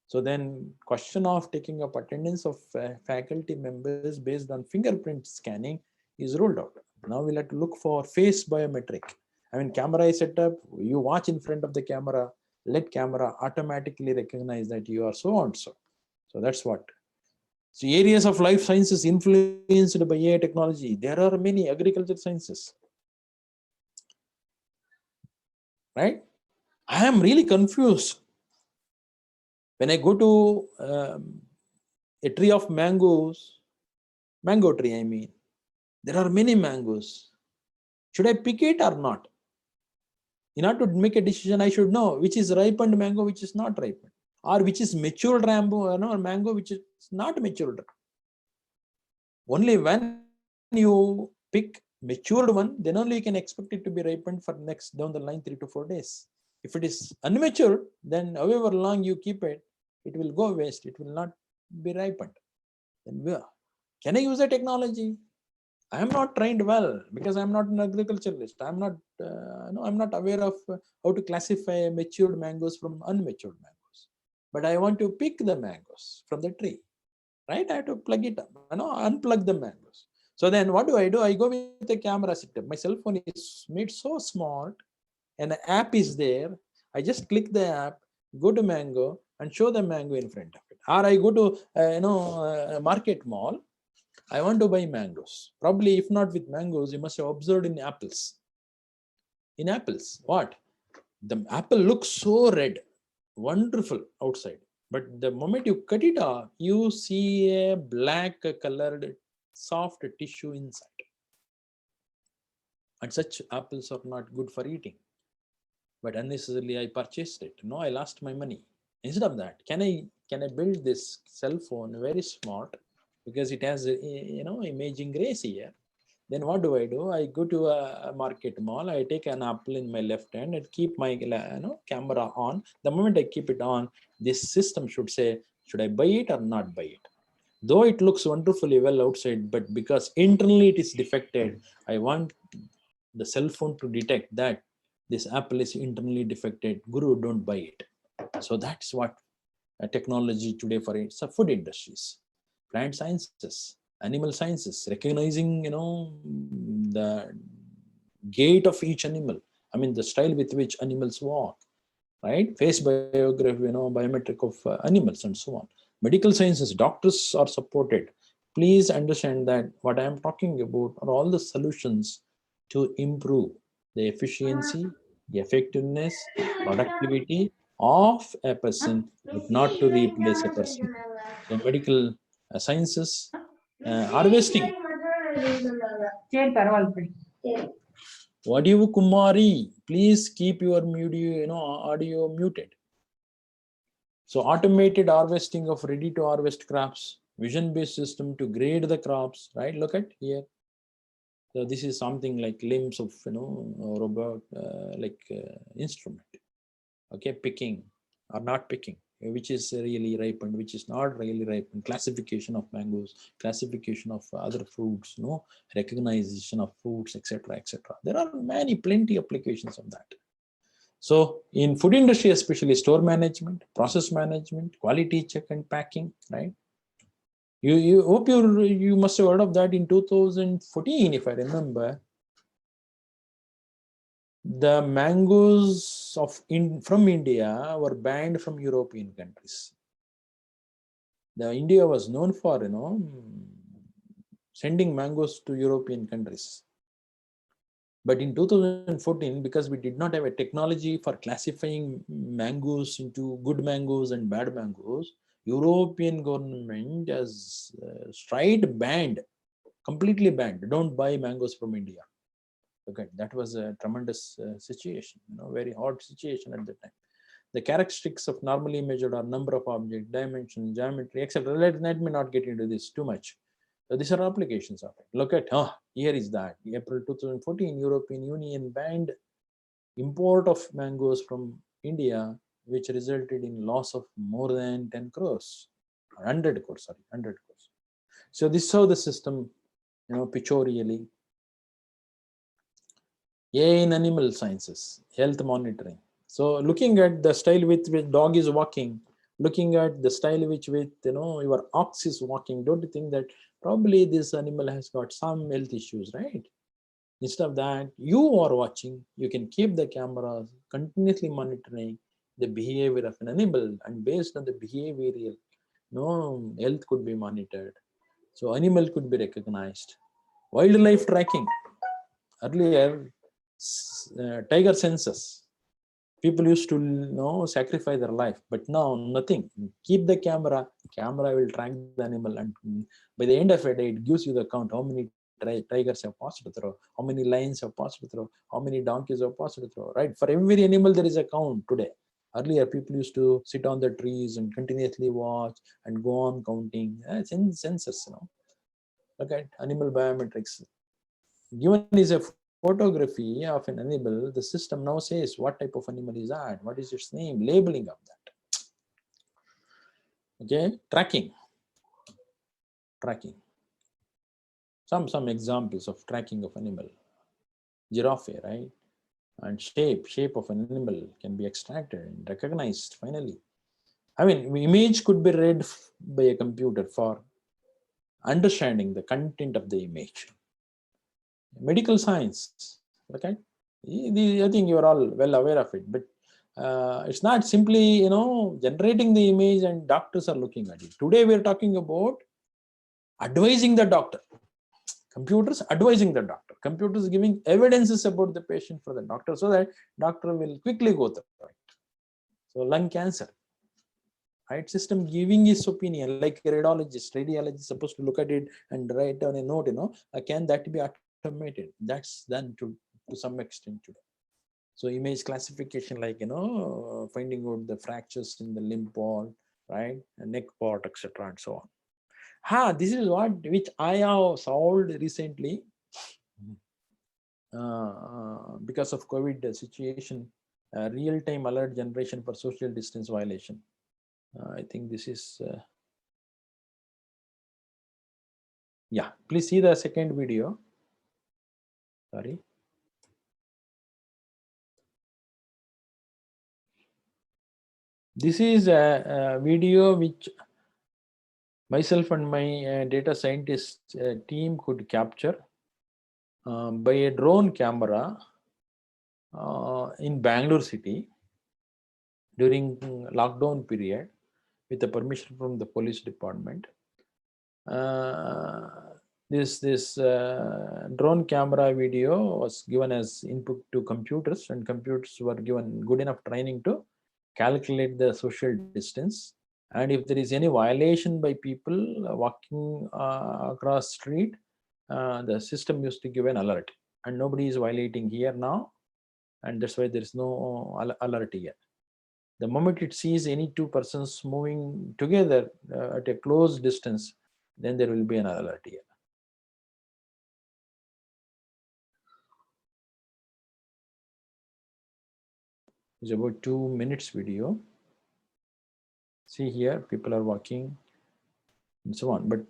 So then question of taking up attendance of faculty members based on fingerprint scanning is ruled out. Now we'll have to look for face biometric. I mean, camera is set up, you watch in front of the camera, let camera automatically recognize that you are so and so. So that's what. So areas of life sciences influenced by AI technology. There are many agriculture sciences, right? I am really confused. When I go to a tree of mangoes, mango tree, I mean, there are many mangoes. Should I pick it or not? In order to make a decision, I should know which is ripened mango, which is not ripened, or which is matured mango, which is not matured. Only when you pick matured one, then only you can expect it to be ripened for next down the line 3 to 4 days. If it is unmatured, then however long you keep it, it will go waste. It will not be ripened. Then can I use the technology? I am not trained well because I am not an agriculturalist. I am not, I'm not aware of how to classify matured mangoes from unmatured mangoes. But I want to pick the mangoes from the tree, right? I have to plug it up, unplug the mangoes. So then what do? I go with the camera setup. My cell phone is made so smart, and the app is there. I just click the app, go to mango, and show the mango in front of it. Or I go to market mall. I want to buy mangoes. Probably, if not with mangoes, you must have observed in apples. In apples, what? The apple looks so red, wonderful outside. But the moment you cut it off, you see a black colored soft tissue inside. And such apples are not good for eating. But unnecessarily I purchased it. No, I lost my money. Instead of that, can I build this cell phone very smart, because it has imaging rays here. Then what do? I go to a market mall, I take an apple in my left hand and keep my camera on. The moment I keep it on, this system should say, should I buy it or not buy it? Though it looks wonderfully well outside, but because internally it is defected, I want the cell phone to detect that this apple is internally defected. Guru, don't buy it. So that's what technology today for it's a food industries, plant sciences, animal sciences, recognizing the gait of each animal. I mean the style with which animals walk, right? Face biography, biometric of animals and so on. Medical sciences, doctors are supported. Please understand that what I am talking about are all the solutions to improve the efficiency, the effectiveness, productivity of a person, but not to replace a person. So medical sciences, Harvesting. Vadivu Kumari, please keep your audio muted. So automated harvesting of ready to harvest crops, vision-based system to grade the crops, right? Look at here. So this is something like limbs of, robot, instrument. Okay, picking or not picking, which is really ripened, which is not really ripened, classification of mangoes, classification of other fruits, recognition of fruits, etc., etc. There are plenty applications of that. So in food industry, especially store management, process management, quality check and packing, right? You hope you must have heard of that in 2014, if I remember. The mangoes from India were banned from European countries. India was known for, sending mangoes to European countries. But in 2014, because we did not have a technology for classifying mangoes into good mangoes and bad mangoes, European government has straight banned, completely banned. Don't buy mangoes from India. Okay, that was a tremendous situation, very hard situation at the time. The characteristics of normally measured are number of objects, dimension, geometry, etc. Let me not get into this too much. So these are applications of it. Look at, here is that. April 2014, European Union banned import of mangoes from India, which resulted in loss of more than 10 crores, 100 crores, sorry, 100 crores. So this is how the system, pictorially. AI in animal sciences, health monitoring. So looking at the style with which dog is walking, looking at the style with your ox is walking, don't you think that probably this animal has got some health issues, right? Instead of that, you are watching, you can keep the camera continuously monitoring the behavior of an animal, and based on the behavioral, health could be monitored. So animal could be recognized. Wildlife tracking. Earlier, tiger census. People used to sacrifice their life, but now nothing. Keep the camera will track the animal, and by the end of the day, it gives you the count how many tigers have passed through, how many lions have passed through, how many donkeys have passed through, right? For every animal, there is a count today. Earlier, people used to sit on the trees and continuously watch and go on counting. It's in census, Look at animal biometrics. Given is a photography of an animal, the system now says what type of animal is that, what is its name, labeling of that. Okay, tracking. Some examples of tracking of animal. Giraffe, right? And shape of an animal can be extracted and recognized finally. I mean, image could be read by a computer for understanding the content of the image. Medical science, okay? I think you are all well aware of it, but it's not simply, generating the image and doctors are looking at it. Today, we are talking about advising the doctor. Computers advising the doctor. Computers giving evidences about the patient for the doctor so that doctor will quickly go through it. So lung cancer, right? System giving his opinion, like a radiologist supposed to look at it and write down a note, can that be automated? That's done to some extent today. So image classification, like, finding out the fractures in the limb part, right? And neck part, etc. and so on. This is which I have solved recently because of COVID situation, real-time alert generation for social distance violation. I think this is, yeah, please see the second video. Sorry. This is a video which myself and my data scientist team could capture by a drone camera in Bangalore city during lockdown period with the permission from the police department. This drone camera video was given as input to computers, and computers were given good enough training to calculate the social distance And if there is any violation by people walking across street, the system used to give an alert, and nobody is violating here now, and that's why there is no alert here. The moment it sees any two persons moving together at a close distance, then there will be an alert here. It's about 2 minutes video. See here, people are walking and so on, but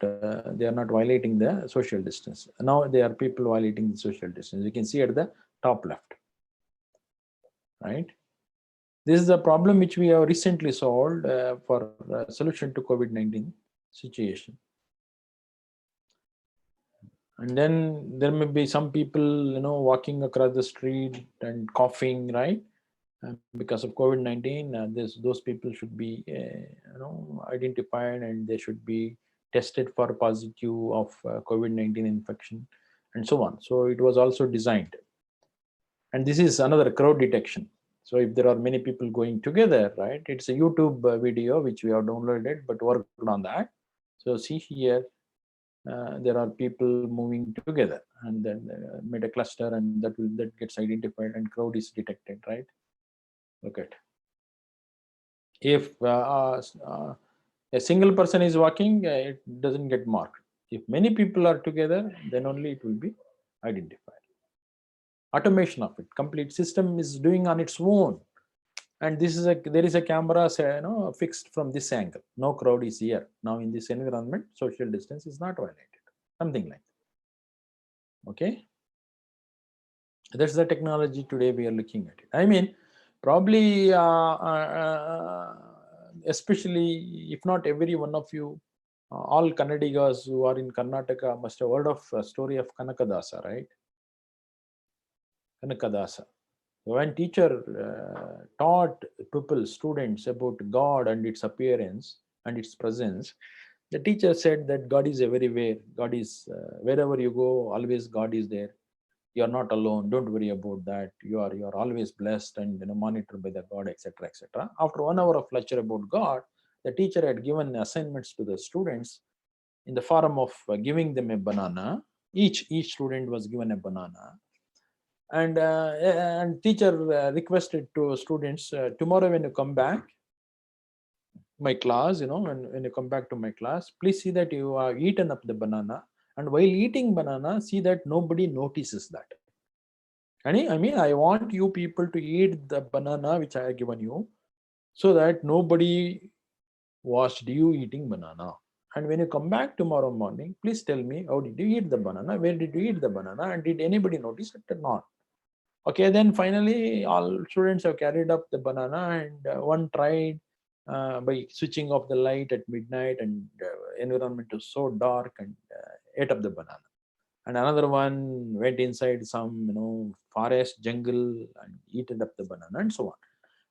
they are not violating the social distance. Now they are people violating the social distance. You can see at the top left, right? This is a problem which we have recently solved for solution to COVID-19 situation. And then there may be some people, walking across the street and coughing, right? Because of COVID-19, those people should be, identified, and they should be tested for positive of COVID-19 infection, and so on. So it was also designed. And this is another crowd detection. So if there are many people going together, right? It's a YouTube video which we have downloaded, but worked on that. So see here, there are people moving together, and then made a cluster, and that gets identified, and crowd is detected, right? Look at. If a single person is walking, it doesn't get marked. If many people are together, then only it will be identified. Automation of it, complete system is doing on its own. And there is a camera fixed from this angle. No crowd is here. Now in this environment, social distance is not violated. Something like that. Okay. That's the technology today we are looking at it. I mean, probably, especially if not every one of you, all Kannadigas who are in Karnataka must have heard of a story of Kanakadasa, right? Kanakadasa. When teacher taught people, students about God and its appearance and its presence, the teacher said that God is everywhere. God is wherever you go, always God is there. You are not alone. Don't worry about that. You are always blessed and monitored by the God, etc., etc. After 1 hour of lecture about God, the teacher had given assignments to the students in the form of giving them a banana. Each student was given a banana. And teacher requested to students, tomorrow when you come back my class, when you come back to my class, please see that you have eaten up the banana, and while eating banana, see that nobody notices that. I mean, I want you people to eat the banana which I have given you, so that nobody watched you eating banana. And when you come back tomorrow morning, please tell me, how did you eat the banana? Where did you eat the banana? And did anybody notice it or not? Okay, then finally all students have carried up the banana, and one tried by switching off the light at midnight, and environment was so dark, and ate up the banana. And another one went inside some forest jungle and eaten up the banana, and so on.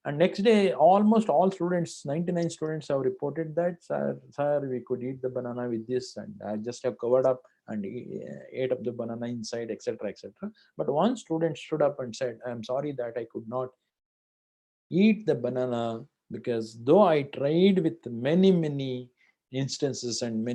And next day, almost all students, 99 students, have reported that, sir, we could eat the banana with this, and I just have covered up and ate up the banana inside, etc., etc. But one student stood up and said, I'm sorry that I could not eat the banana, because though I tried with many instances and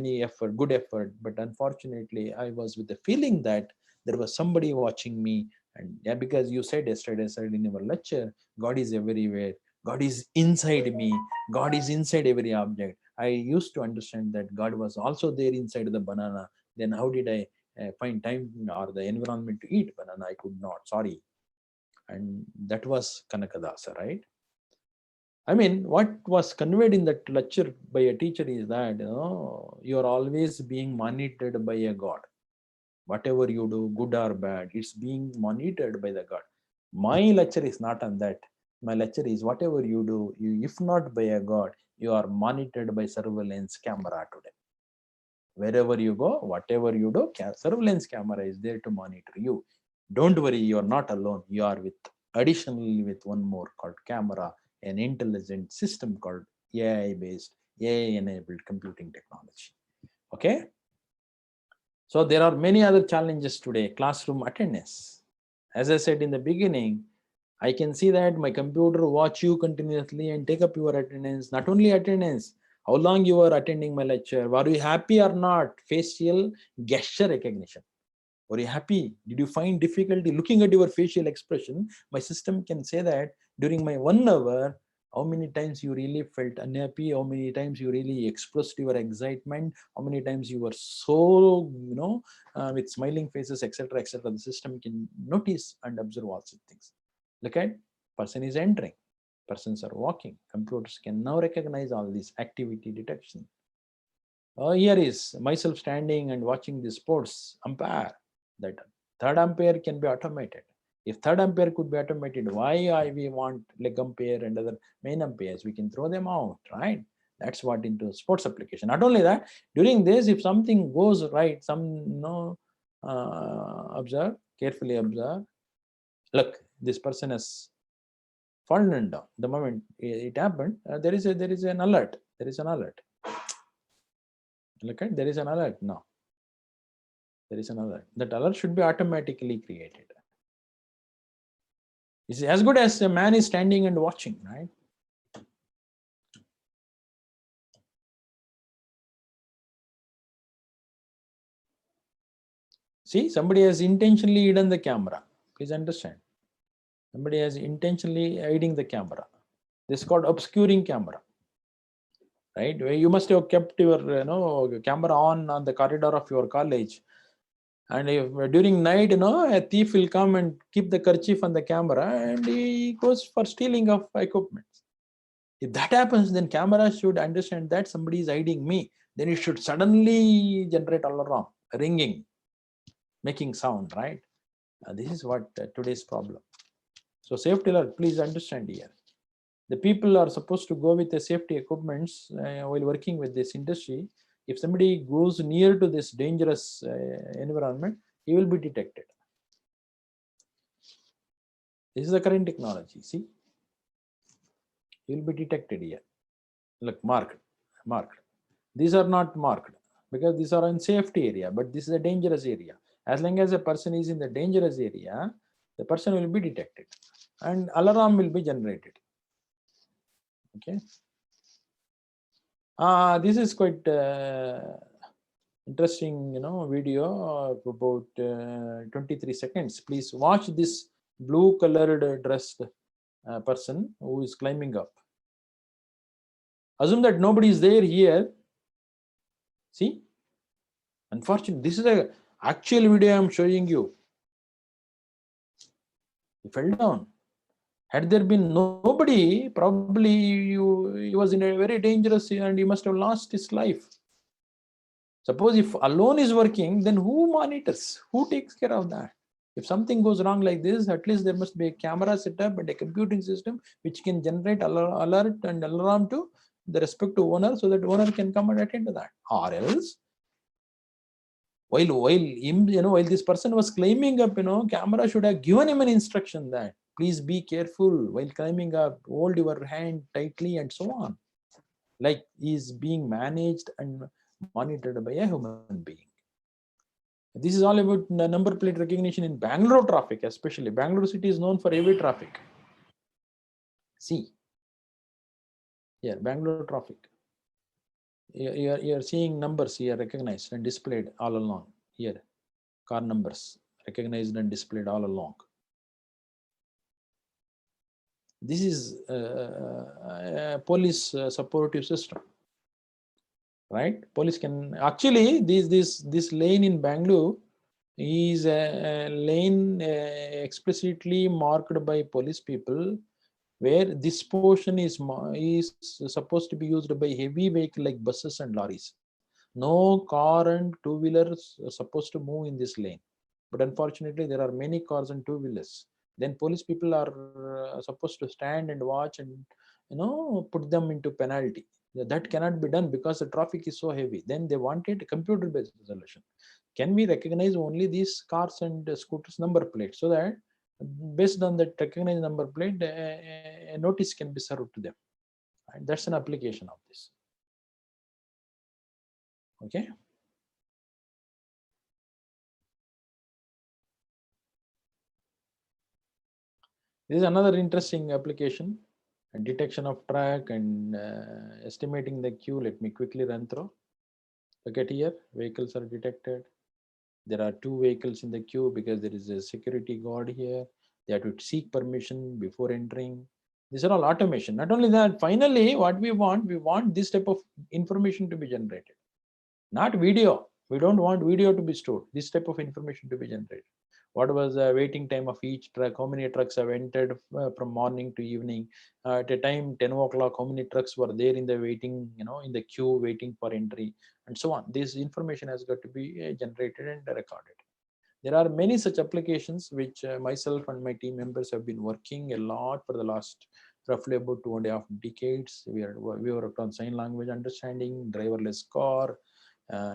good effort, but unfortunately I was with the feeling that there was somebody watching me. And yeah, because you said yesterday, said in our lecture, God is everywhere, God is inside me, God is inside every object. I used to understand that God was also there inside the banana. Then how did I find time or the environment to eat banana? I could not, sorry. And that was Kanakadasa, right? I mean, what was conveyed in that lecture by a teacher is that you are always being monitored by a God. Whatever you do, good or bad, it's being monitored by the God. My lecture is not on that. My lecture is whatever you do, if not by a God, you are monitored by surveillance camera today. Wherever you go, whatever you do, surveillance camera is there to monitor you. Don't worry, you are not alone. You are additionally with one more called camera, an intelligent system called AI-based, AI-enabled computing technology. Okay. So there are many other challenges today. Classroom attendance. As I said in the beginning, I can see that my computer watch you continuously and take up your attendance. Not only attendance, how long you were attending my lecture, were you happy or not, facial gesture recognition. Were you happy? Did you find difficulty looking at your facial expression? My system can say that during my 1 hour, how many times you really felt unhappy, how many times you really expressed your excitement, how many times you were so, with smiling faces, etc., etc. The system can notice and observe all such things. Look at, person is entering, persons are walking. Computers can now recognize all this activity detection. Here is myself standing and watching the sports umpire. That third umpire can be automated. If third umpire could be automated, why we want leg umpire and other main umpires? We can throw them out, right? That's what into sports application. Not only that, during this, if something goes right, observe, carefully observe. Look, this person has fallen down. The moment it happened, there is an alert. There is an alert. Look at, there is an alert now. There is an alert. That alert should be automatically created. It's as good as a man is standing and watching, right? See, somebody has intentionally hidden the camera. Please understand. Somebody has intentionally hiding the camera. This is called obscuring camera. Right? You must have kept your camera on the corridor of your college. And if during night, a thief will come and keep the kerchief on the camera and he goes for stealing of equipment. If that happens, then camera should understand that somebody is hiding me. Then it should suddenly generate alarm, ringing, making sound, right? This is what today's problem. So safety alert, please understand here. The people are supposed to go with the safety equipments while working with this industry. If somebody goes near to this dangerous environment, he will be detected. This is the current technology. See, he will be detected here. Look, marked. These are not marked because these are in safety area, but this is a dangerous area. As long as a person is in the dangerous area, the person will be detected and alarm will be generated. Okay. This is quite interesting, video of about 23 seconds. Please watch this blue colored dressed person who is climbing up. Assume that nobody is there here. See, unfortunately, this is a actual video I'm showing you. He fell down. Had there been nobody, probably he was in a very dangerous and he must have lost his life. Suppose if alone is working, then who monitors? Who takes care of that? If something goes wrong like this, at least there must be a camera setup and a computing system which can generate alert and alarm to the respective owner so that owner can come and attend to that. Or else, while this person was climbing up, camera should have given him an instruction that please be careful while climbing up, hold your hand tightly and so on. Like he is being managed and monitored by a human being. This is all about number plate recognition in Bangalore traffic, especially. Bangalore city is known for heavy traffic. See, here, Bangalore traffic. You're seeing numbers here recognized and displayed all along. Here, car numbers recognized and displayed all along. This is a police supportive system. Right? Police can actually this lane in Bangalore is a lane explicitly marked by police people, where this portion is supposed to be used by heavy vehicle like buses and lorries. No car and two-wheelers are supposed to move in this lane, but unfortunately there are many cars and two-wheelers. Then police people are supposed to stand and watch and put them into penalty. That cannot be done because the traffic is so heavy. Then they wanted a computer-based solution. Can we recognize only these cars and scooters number plates so that based on that recognized number plate, a notice can be served to them? And that's an application of this. Okay. This is another interesting application. And detection of track and estimating the queue. Let me quickly run through. Look at here, vehicles are detected. There are 2 vehicles in the queue because there is a security guard here. They have to seek permission before entering. These are all automation. Not only that, finally, what we want this type of information to be generated. Not video. We don't want video to be stored. This type of information to be generated. What was the waiting time of each truck? How many trucks have entered from morning to evening? At a time 10 o'clock, how many trucks were there in the waiting, in the queue waiting for entry, and so on. This information has got to be generated and recorded. There are many such applications which myself and my team members have been working a lot for the last roughly about 2.5 decades. We worked on sign language understanding, driverless car,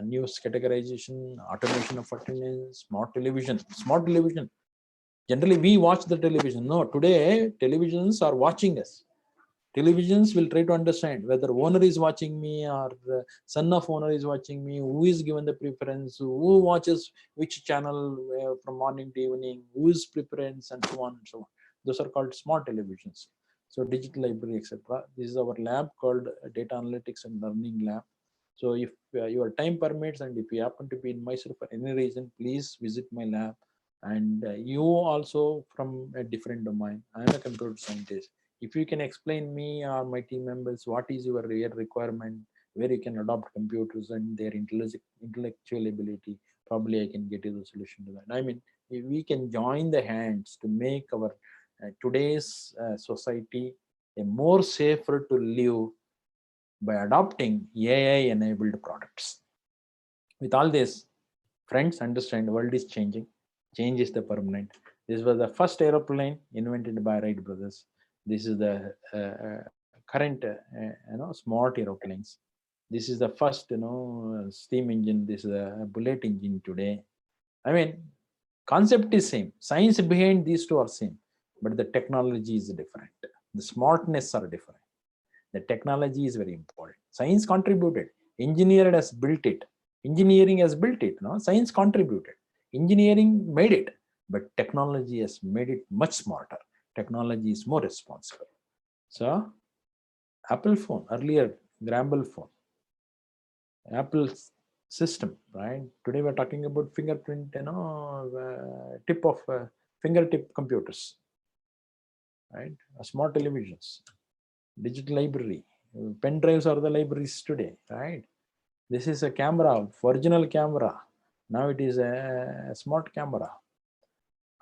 news categorization, automation of attendance, smart television. Smart television. Generally, we watch the television. No, today televisions are watching us. Televisions will try to understand whether owner is watching me or son of owner is watching me, who is given the preference, who watches which channel from morning to evening, who is preference, and so on and so on. Those are called smart televisions. So digital library, etc. This is our lab called Data Analytics and Learning Lab. So if your time permits and if you happen to be in Mysore for any reason, please visit my lab. And you also from a different domain. I am a computer scientist. If you can explain me or my team members what is your real requirement, where you can adopt computers and their intellectual ability, probably I can get you the solution to that. I mean, if we can join the hands to make our today's society a more safer to live by adopting AI enabled products. With all this, friends, understand the world is changing. Change is the permanent. This was the first aeroplane invented by Wright brothers. This is the current smart aeroplanes. This is the first steam engine. This is a bullet engine today. I mean, concept is same. Science behind these two are same, but the technology is different. The smartness are different. The technology is very important. Science contributed. Engineer has built it. Engineering has built it. No? Science contributed. Engineering made it, but technology has made it much smarter. Technology is more responsible. So, Apple phone, earlier Gramble phone, Apple's system, right? Today we're talking about fingerprint, tip of fingertip computers, right? Smart televisions, digital library, pen drives are the libraries today, right? This is a camera, original camera. Now it is a smart camera.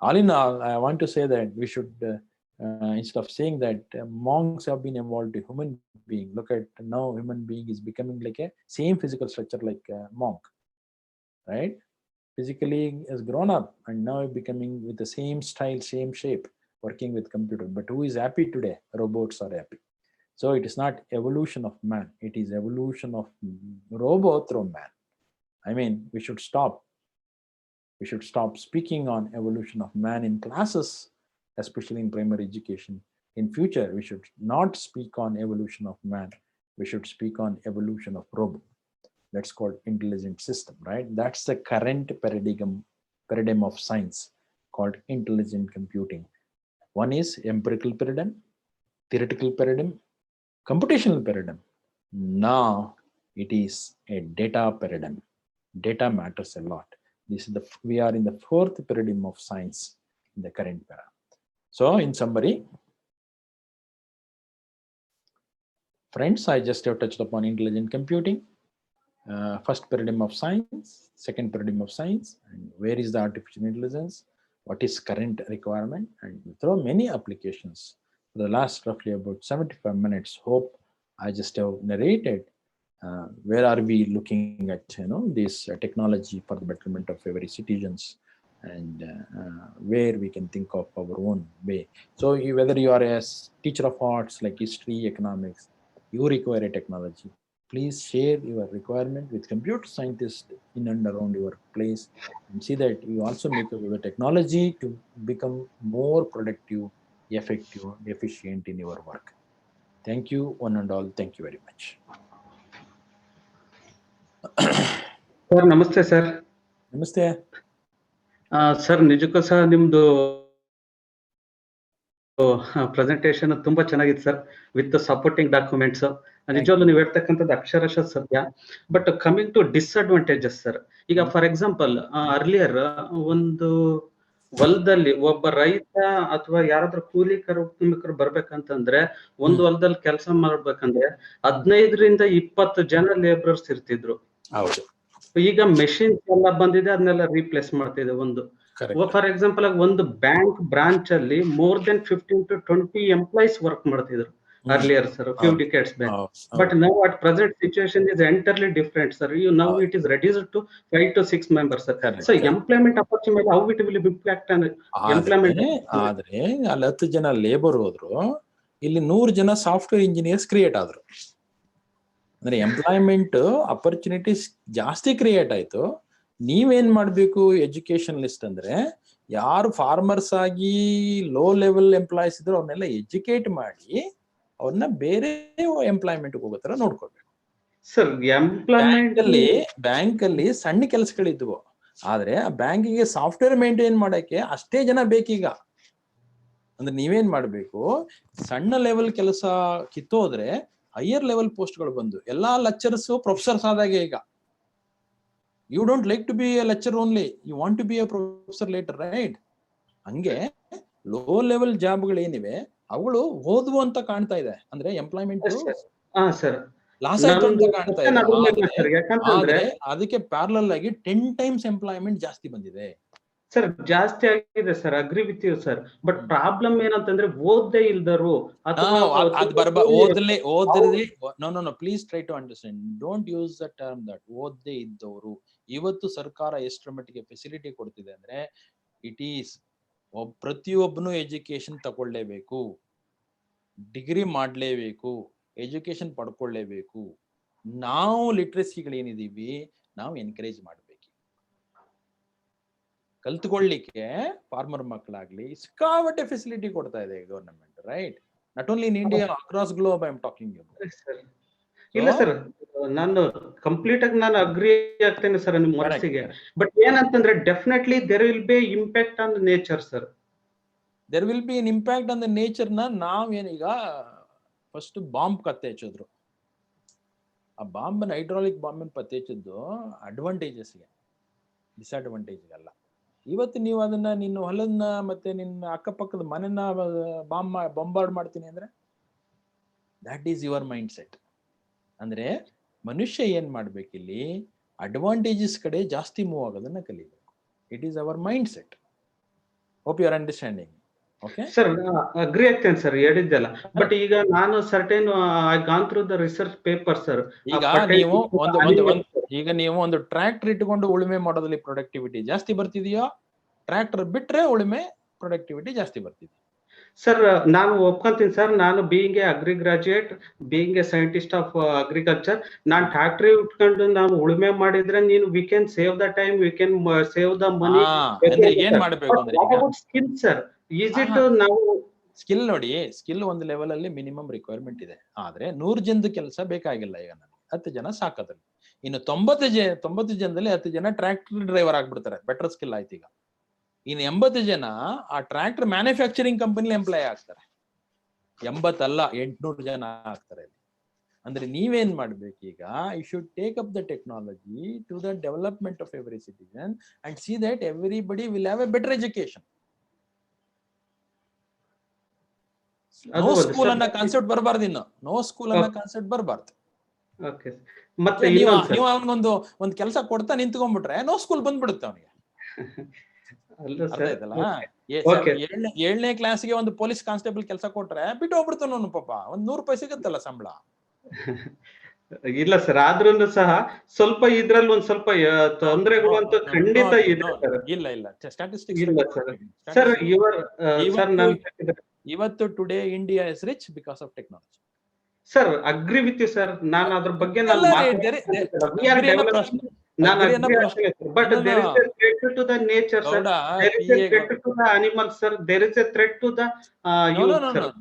All in all, I want to say that we should, instead of saying that monks have been evolved to human being, look at now human being is becoming like a same physical structure like a monk, right? Physically has grown up and now becoming with the same style, same shape, working with computer. But who is happy today? Robots are happy. So it is not evolution of man. It is evolution of robot through man. I mean, we should stop. We should stop speaking on evolution of man in classes, especially in primary education. In future, we should not speak on evolution of man. We should speak on evolution of robot. That's called intelligent system, right? That's the current paradigm of science called intelligent computing. One is empirical paradigm, theoretical paradigm, computational paradigm. Now it is a data paradigm. Data matters a lot. We are in the fourth paradigm of science in the current era. So in summary, friends, I just have touched upon intelligent computing, first paradigm of science, second paradigm of science, and where is the artificial intelligence, what is current requirement, and through many applications. For the last roughly about 75 minutes, hope I just have narrated where are we looking at this technology for the betterment of every citizens, and where we can think of our own way. So whether you are a teacher of arts like history, economics, you require a technology. Please share your requirement with computer scientists in and around your place, and see that you also make the technology to become more productive, effective, efficient in your work. Thank you, one and all. Thank you very much. Sir ನಮಸ್ತೆ sir. ನಮಸ್ತೆ sir ನಿಜಕ್ಕೂ ಸಹ ನಿಮ್ದು presentation ತುಂಬಾ ಚೆನ್ನಾಗಿತ್ತು sir, with supporting documents. ನಿಜವಾಗ್ಲೂ ನೀವು ಹೇಳ್ತಕ್ಕಂಥದ್ದು ಅಕ್ಷರಶಃ ಸತ್ಯ. But coming to disadvantages sir, ಈಗ ಫಾರ್ ಎಕ್ಸಾಂಪಲ್ ಅರ್ಲಿಯರ್ ಒಂದು ಹೊಲದಲ್ಲಿ ಒಬ್ಬ ರೈತ ಅಥವಾ ಯಾರಾದ್ರೂ ಕೂಲಿ ಕಾರ್ಮಿಕರು ಬರ್ಬೇಕಂತಂದ್ರೆ, ಒಂದು ಹೊಲದಲ್ಲಿ ಕೆಲಸ ಮಾಡ್ಬೇಕಂದ್ರೆ 15ರಿಂದ 20 ಜನ ಲೇಬರರ್ಸ್ ಇರ್ತಿದ್ರು. ಹೌದು, ಈಗ ಮೆಷಿನ್ಸ್ ಎಲ್ಲ ಬಂದಿದೆ, ಅದನ್ನೆಲ್ಲ ರೀಪ್ಲೇಸ್ ಮಾಡ್ತಿದೆ. ಒಂದು correct. ಫಾರ್ ಎಕ್ಸಾಂಪಲ್ ಆಗಿ ಒಂದು ಬ್ಯಾಂಕ್ ಬ್ರಾಂಚ್ ಅಲ್ಲಿ more than 15 to 20 employees work ಮಾಡ್ತಿದ್ರು ಅರ್ಲಿಯರ್ ಸರ್, ಫ್ಯೂ ಹೌದು, ಡಿಕೇಡ್ಸ್ ಬ್ಯಾಕ್. ಹೌದು, but now at present situation is entirely different sir. Now ಹೌದು. It is reduced to 5 to 6 members sir. Correct, so correct. Employment opportunity how it will impact employment. ಆದ್ರೆ ಅಲ್ಲಿ 10 ಜನ labour ಹೋದ್ರು, ಇಲ್ಲಿ 100 ಜನ software engineers create ಆದ್ರು. ಅಂದ್ರೆ employment opportunities ಜಾಸ್ತಿ ಕ್ರಿಯೇಟ್ ಆಯ್ತು. ನೀವೇನ್ ಮಾಡ್ಬೇಕು ಎಜುಕೇಶನ್ ಲಿಸ್ಟ್ ಅಂದ್ರೆ, ಯಾರು ಫಾರ್ಮರ್ಸ್ ಆಗಿ ಲೋ ಲೆವೆಲ್ ಎಂಪ್ಲಾಯೀಸ್ ಇದ್ರು ಅವ್ರನ್ನೆಲ್ಲ ಎಜುಕೇಟ್ ಮಾಡಿ ಅವ್ರನ್ನ ಬೇರೆ ಎಂಪ್ಲಾಯ್ಮೆಂಟ್ ಹೋಗೋ ತರ ನೋಡ್ಕೋಬೇಕು. ಸರ್ ಎಂಪ್ಲಾಯ್ಮೆಂಟ್ ಬ್ಯಾಂಕ್ ಅಲ್ಲಿ ಸಣ್ಣ ಕೆಲಸಗಳಿದ್ವು, ಆದ್ರೆ ಆ ಬ್ಯಾಂಕಿಗೆ ಸಾಫ್ಟ್ವೇರ್ ಮೇಂಟೈನ್ ಮಾಡಕ್ಕೆ ಅಷ್ಟೇ ಜನ ಬೇಕೀಗ. ಅಂದ್ರೆ ನೀವೇನ್ ಮಾಡ್ಬೇಕು, ಸಣ್ಣ ಲೆವೆಲ್ ಕೆಲಸ ಕಿತ್ತೋದ್ರೆ ಹೈಯರ್ ಲೆವೆಲ್ ಪೋಸ್ಟ್ಗಳು ಬಂದು ಎಲ್ಲಾ ಲೆಕ್ಚರ್ಸ್ ಪ್ರೊಫೆಸರ್ಸ್ ಆದಾಗೆ. ಈಗ you don't like to be a lecturer only, you want to be a professor later, right? ಹಂಗೆ ಲೋ ಲೆವೆಲ್ ಜಾಬ್ಗಳು ಏನಿವೆ ಅವುಗಳು ಹೋದ್ವು ಅಂತ ಕಾಣ್ತಾ ಇದೆ. ಅಂದ್ರೆ ಎಂಪ್ಲಾಯ್ಮೆಂಟ್ ಲಾಸ್ ಆಯ್ತು ಅಂತ ಕಾಣ್ತಾ ಇದೆ. ಆದ್ರೆ ಅದಕ್ಕೆ ಪ್ಯಾರಲಲ್ ಆಗಿ 10 times ಎಂಪ್ಲಾಯ್ಮೆಂಟ್ ಜಾಸ್ತಿ ಬಂದಿದೆ ಸರ್. ಜಾಸ್ತಿ ಆಗಿದೆ sir, agree with you sir. But problem ಏನಂತಂದ್ರೆ ಓದ್ದೇ ಇಲ್ದರು no please try to understand, don't use the term that ಓದ್ದೇ ಇದ್ದವರು. ಇವತ್ತು ಸರ್ಕಾರ ಎಷ್ಟರ ಮಟ್ಟಿಗೆ ಫೆಸಿಲಿಟಿ ಕೊಡ್ತಿದೆ ಅಂದ್ರೆ, ಇಟ್ ಈಸ್ ಪ್ರತಿಯೊಬ್ಬನು ಎಜುಕೇಶನ್ ತಗೊಳ್ಳೇಬೇಕು, ಡಿಗ್ರಿ ಮಾಡ್ಲೇಬೇಕು, ಎಜುಕೇಶನ್ ಪಡ್ಕೊಳ್ಳೇಬೇಕು. ನಾವು ಲಿಟ್ರಸಿಗಳೇನಿದೀವಿ ನಾವು ಎನ್ಕರೇಜ್ ಮಾಡ್ಬೇಕು. ಕಲ್ತ್ಕೊಳ್ಳಿಕ್ಕೆ ಫಾರ್ಮರ್ ಮಕ್ಕಳಾಗ್ಲಿ ಸಿಕ್ಕಾಪಟ್ಟೆ ಫೆಸಿಲಿಟಿ ಕೊಡ್ತಾ ಇದೆ government, right? Not only in India, across globe I am talking. ಇಲ್ಲ ಸರ್, ನಾನು ಕಂಪ್ಲೀಟ್ ಆಗಿ ನಾನು ಅಗ್ರಿ ಆಗ್ತೇನೆ ಸರ್ ನಿಮ್ಮ ಮನಸ್ಸಿಗೆ. ಬಟ್ ಏನಂತಂದ್ರೆ definitely there will be impact on nature sir. There will be an impact on the nature ನ ನಾವೇನೀಗ ಫಸ್ಟ್ ಬಾಂಬ್ ಪತ್ತೆ ಹಚ್ಚಿದ್ರು. ಆ ಬಾಂಬ್ ಹೈಡ್ರಾಲಿಕ್ ಬಾಂಬ್ ಪತ್ತೆ ಹಚ್ಚಿದ್ದು ಅಡ್ವಾಂಟೇಜಸ್ಗೆ, ಡಿಸ್ಅಡ್ವಾಂಟೇಜ್ಗಲ್ಲ. ಇವತ್ತು ನೀವು ಅದನ್ನ ನಿನ್ನ ಹೊಲನ್ನ ಮತ್ತೆ ನಿನ್ನ ಅಕ್ಕಪಕ್ಕದ ಮನೆನ ಬಾಂಬಾರ್ಡ್ ಮಾಡ್ತೀನಿ ಅಂದ್ರೆ that is your mind set. ಅಂದ್ರೆ ಮನುಷ್ಯ ಏನ್ ಮಾಡ್ಬೇಕಿಲ್ಲಿ, ಅಡ್ವಾಂಟೇಜಸ್ ಕಡೆ ಜಾಸ್ತಿ ಮೂವ್ ಆಗೋದನ್ನ ಕಲಿಬೇಕು. It is our mindset. Hope you are understanding. Okay sir, agree ಆಗ್ತೇನೆ ಸರ್ ಹೇಳಿದ್ದೆಲ್ಲ. ಬಟ್ ಈಗ ನಾನು certain I gone through the research paper sir. ಈಗ ನೀವು ಒಂದು ಟ್ರ್ಯಾಕ್ಟರ್ ಇಟ್ಕೊಂಡು ಉಳುಮೆ ಮಾಡೋದ್ರಲ್ಲಿ ಪ್ರೊಡಕ್ಟಿವಿಟಿ ಜಾಸ್ತಿ ಬರ್ತಿದೆಯೋ, ಟ್ರ್ಯಾಕ್ಟರ್ ಬಿಟ್ರೆ ಉಳುಮೆ ಪ್ರೊಡಕ್ಟಿವಿಟಿ ಜಾಸ್ತಿ ಬರ್ತಿದೆ? ಸರ್ ನಾನು ಒಪ್ಕೊಂತೀನಿ ಸರ್. ನಾನು being A agri graduate, being A scientist of agriculture, ನಾನು ಫ್ಯಾಕ್ಟ್ರಿ ಉಟ್ಕೊಂಡು ನಾವು ಉಳುಮೆ ಮಾಡಿದ್ರೆ we can save the time, we can save the money. ಏನ್ ಮಾಡ್ಬೇಕು ಅಂದ್ರೆ ಸ್ಕಿಲ್ ಸರ್, ಈಸ್ ಇಟ್ ನಾವು ಸ್ಕಿಲ್ ನೋಡಿ, ಸ್ಕಿಲ್ ಒಂದು ಲೆವೆಲ್ ಅಲ್ಲಿ ಮಿನಿಮಮ್ ರಿಕ್ವೈರ್ಮೆಂಟ್ ಇದೆ. ಆದ್ರೆ 100 ಜನದ ಕೆಲಸ ಬೇಕಾಗಿಲ್ಲ. ಈಗ ನನಗೆ 10 ಜನ ಸಾಕದಲ್ಲಿ. ಇನ್ನು 90 ಜನದಲ್ಲಿ 10 ಜನ ಟ್ರ್ಯಾಕ್ಟರ್ ಡ್ರೈವರ್ ಆಗ್ಬಿಡ್ತಾರೆ, ಬೆಟರ್ ಸ್ಕಿಲ್ ಆಯ್ತು. ಈಗ ಇನ್ನು 80 ಜನ ಆ ಟ್ರ್ಯಾಕ್ಟರ್ ಮ್ಯಾನುಫ್ಯಾಕ್ಚರಿಂಗ್ ಕಂಪನಿಲಿ ಎಂಪ್ಲಾಯ್ ಆಗ್ತಾರೆ. 80 ಅಲ್ಲ, 800 ಜನ ಆಗ್ತಾರೆ. ಅಂದ್ರೆ ನೀವೇನ್ ಮಾಡ್ಬೇಕು ಈಗ, you should take up the technology to the development of every citizen and see that everybody will have a better education. No school ಅನ್ನೋ ಕಾನ್ಸೆಪ್ಟ್ ಬರಬಾರ್ದು. ಇನ್ನು ನೋ ಸ್ಕೂಲ್ ಅನ್ನೋ ಕಾನ್ಸೆಪ್ಟ್ ಬರಬಾರ್ದು. ಮತ್ತೆ ನೀವು ಅವನಿಗೊಂದು ಕೆಲಸ ಕೊಡ್ತಾ ನಿಂತ್ಕೊಂಡ್ಬಿಟ್ರೆ ನೋ ಸ್ಕೂಲ್ ಬಂದ್ಬಿಡುತ್ತೆ ಅವನಿಗೆ. ಅರ್ಥ ಆಯ್ತಲ್ಲ? 7ನೇ ಕ್ಲಾಸ್ಗೆ ಒಂದು ಪೊಲೀಸ್ ಕಾನ್ಸ್ಟೇಬಲ್ ಕೆಲಸ ಕೊಟ್ರೆ ಬಿಟ್ಟು ಹೋಗ್ಬಿಡ್ತಾನ ಅವನು. ಪಾಪ ಒಂದ್ 100 ರೂಪಾಯಿ ಸಿಗುತ್ತಲ್ಲ ಸಂಬಳ. ಇಲ್ಲ ಸರ್, ಆದ್ರೂ ಸಹ ಸ್ವಲ್ಪ ಇದ್ರಲ್ಲಿ ಒಂದ್ ಸ್ವಲ್ಪ ತೊಂದರೆಗಳು ಅಂತ ಖಂಡಿತ ಇದೆ. ಇಲ್ಲ ಸ್ಟಾಟಿಸ್ಟಿಕ್ಸ್ ಸರ್. ಇವತ್ತು today India is rich because of technology. Sir agree with you sir. ನಾನು ಅದ್ರ ಬಗ್ಗೆ but there is a threat to the nature sir, there is a threat to the animals sir, there is a threat to the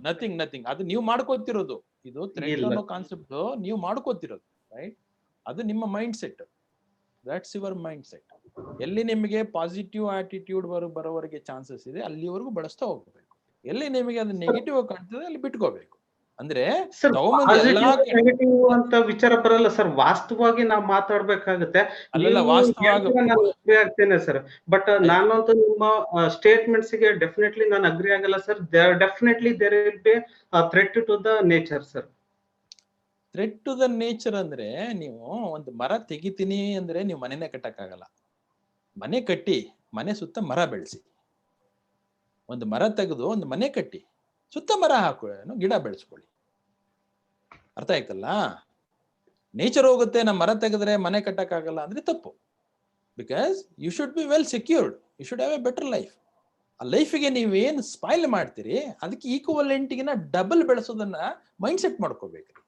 nothing. ಅದು ನೀವು ಮಾಡ್ಕೋತಿರೋದು. ಇದು threat ಅನ್ನೋ concept ನೀವು ಮಾಡ್ಕೋತಿರೋದು, right? ಅದು ನಿಮ್ಮ mind set. That's your mind set. ಎಲ್ಲಿ ನಿಮಗೆ positive attitude ಬರೋವರೆಗೆ chances ಇದೆ ಅಲ್ಲಿವರೆಗೂ ಬಳಸ್ತಾ ಹೋಗ್ಬೇಕು. ಎಲ್ಲಿ ನಿಮಗೆ ಅದು ನೆಗೆಟಿವ್ ಕಾಣ್ತದೆ ಅಲ್ಲಿ ಬಿಟ್ಕೋಬೇಕು. ಅಂದ್ರೆ ಸರ್ ತಗೊಂಬಂದು ಎಲ್ಲಾ ನೆಗೆಟಿವ್ ಅಂತ ವಿಚಾರ ಬರಲ್ಲ ಸರ್, ವಾಸ್ತವವಾಗಿ ನಾವು ಮಾತಾಡ್ಬೇಕಾಗುತ್ತೆ. ಅಲ್ಲೆಲ್ಲ ನೀವು ವಾಸ್ತವವಾಗಿ ನಾನು ಅಗ್ರಿ ಆಗ್ತೇನೆ ಸರ್, ಬಟ್ ನಾನಂತೂ ನಿಮ್ಮ ಸ್ಟೇಟ್ಮೆಂಟ್ಸ್ ಗೆ ಡೆಫಿನೆಟ್ಲಿ ನಾನು ಅಗ್ರಿ ಆಗಲ್ಲ sir. Definitely there will be threat to the nature sir. Threat to the nature ಅಂದ್ರೆ ನೀವು ಒಂದು ಮರ ತೆಗಿತೀನಿ ಅಂದ್ರೆ ನೀವು ಮನೆನೇ ಕಟ್ಟಕ್ಕಾಗಲ್ಲ. ಮನೆ ಕಟ್ಟಿ ಮನೆ ಸುತ್ತ ಮರ ಬೆಳೆಸಿ. ಒಂದು ಮರ ತೆಗೆದು ಒಂದು ಮನೆ ಕಟ್ಟಿ ಸುತ್ತ ಮರ ಹಾಕೊಳ್ಳಿ, ಗಿಡ ಬೆಳೆಸ್ಕೊಳ್ಳಿ. ಅರ್ಥ ಆಯ್ತಲ್ಲ? ನೇಚರ್ ಹೋಗುತ್ತೆ, ನಮ್ಮ ಮರ ತೆಗೆದ್ರೆ ಮನೆ ಕಟ್ಟಕ್ಕಾಗಲ್ಲ ಅಂದ್ರೆ ತಪ್ಪು. Because you should be well secured, you should have a better life. ಆ ಲೈಫಿಗೆ ನೀವೇನು ಸ್ಪಾಯ್ಲ್ ಮಾಡ್ತೀರಿ ಅದಕ್ಕೆ ಈಕ್ವಲೆಂಟ್ಗಿನ ಡಬಲ್ ಬೆಳೆಸೋದನ್ನ ಮೈಂಡ್ ಸೆಟ್ ಮಾಡ್ಕೋಬೇಕ್ರಿ.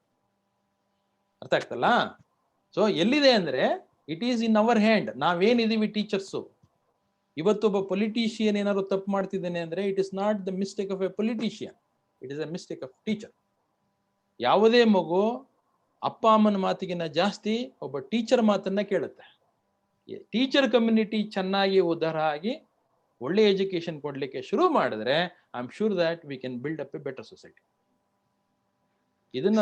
ಅರ್ಥ ಆಗ್ತಲ್ಲ? ಸೊ ಎಲ್ಲಿದೆ ಅಂದ್ರೆ it is in our hand. ನಾವೇನಿದೀವಿ ಟೀಚರ್ಸು, ಇವತ್ತೊಬ್ಬ ಪೊಲಿಟಿಷಿಯನ್ ಏನಾದ್ರು ತಪ್ಪು ಮಾಡ್ತಿದ್ದೇನೆ ಅಂದ್ರೆ it is not the mistake of a politician, it is a mistake of teacher. ಯಾವುದೇ ಮಗು ಅಪ್ಪ ಅಮ್ಮನ ಮಾತಿಗಿನ್ನ ಜಾಸ್ತಿ ಒಬ್ಬ ಟೀಚರ್ ಮಾತನ್ನ ಕೇಳುತ್ತೆ. ಟೀಚರ್ ಕಮ್ಯುನಿಟಿ ಚೆನ್ನಾಗಿ ಉದ್ಧಾರ ಆಗಿ ಒಳ್ಳೆ ಎಜುಕೇಶನ್ ಕೊಡ್ಲಿಕ್ಕೆ ಶುರು ಮಾಡಿದ್ರೆ I am sure that we can build up a better society. ಇದನ್ನ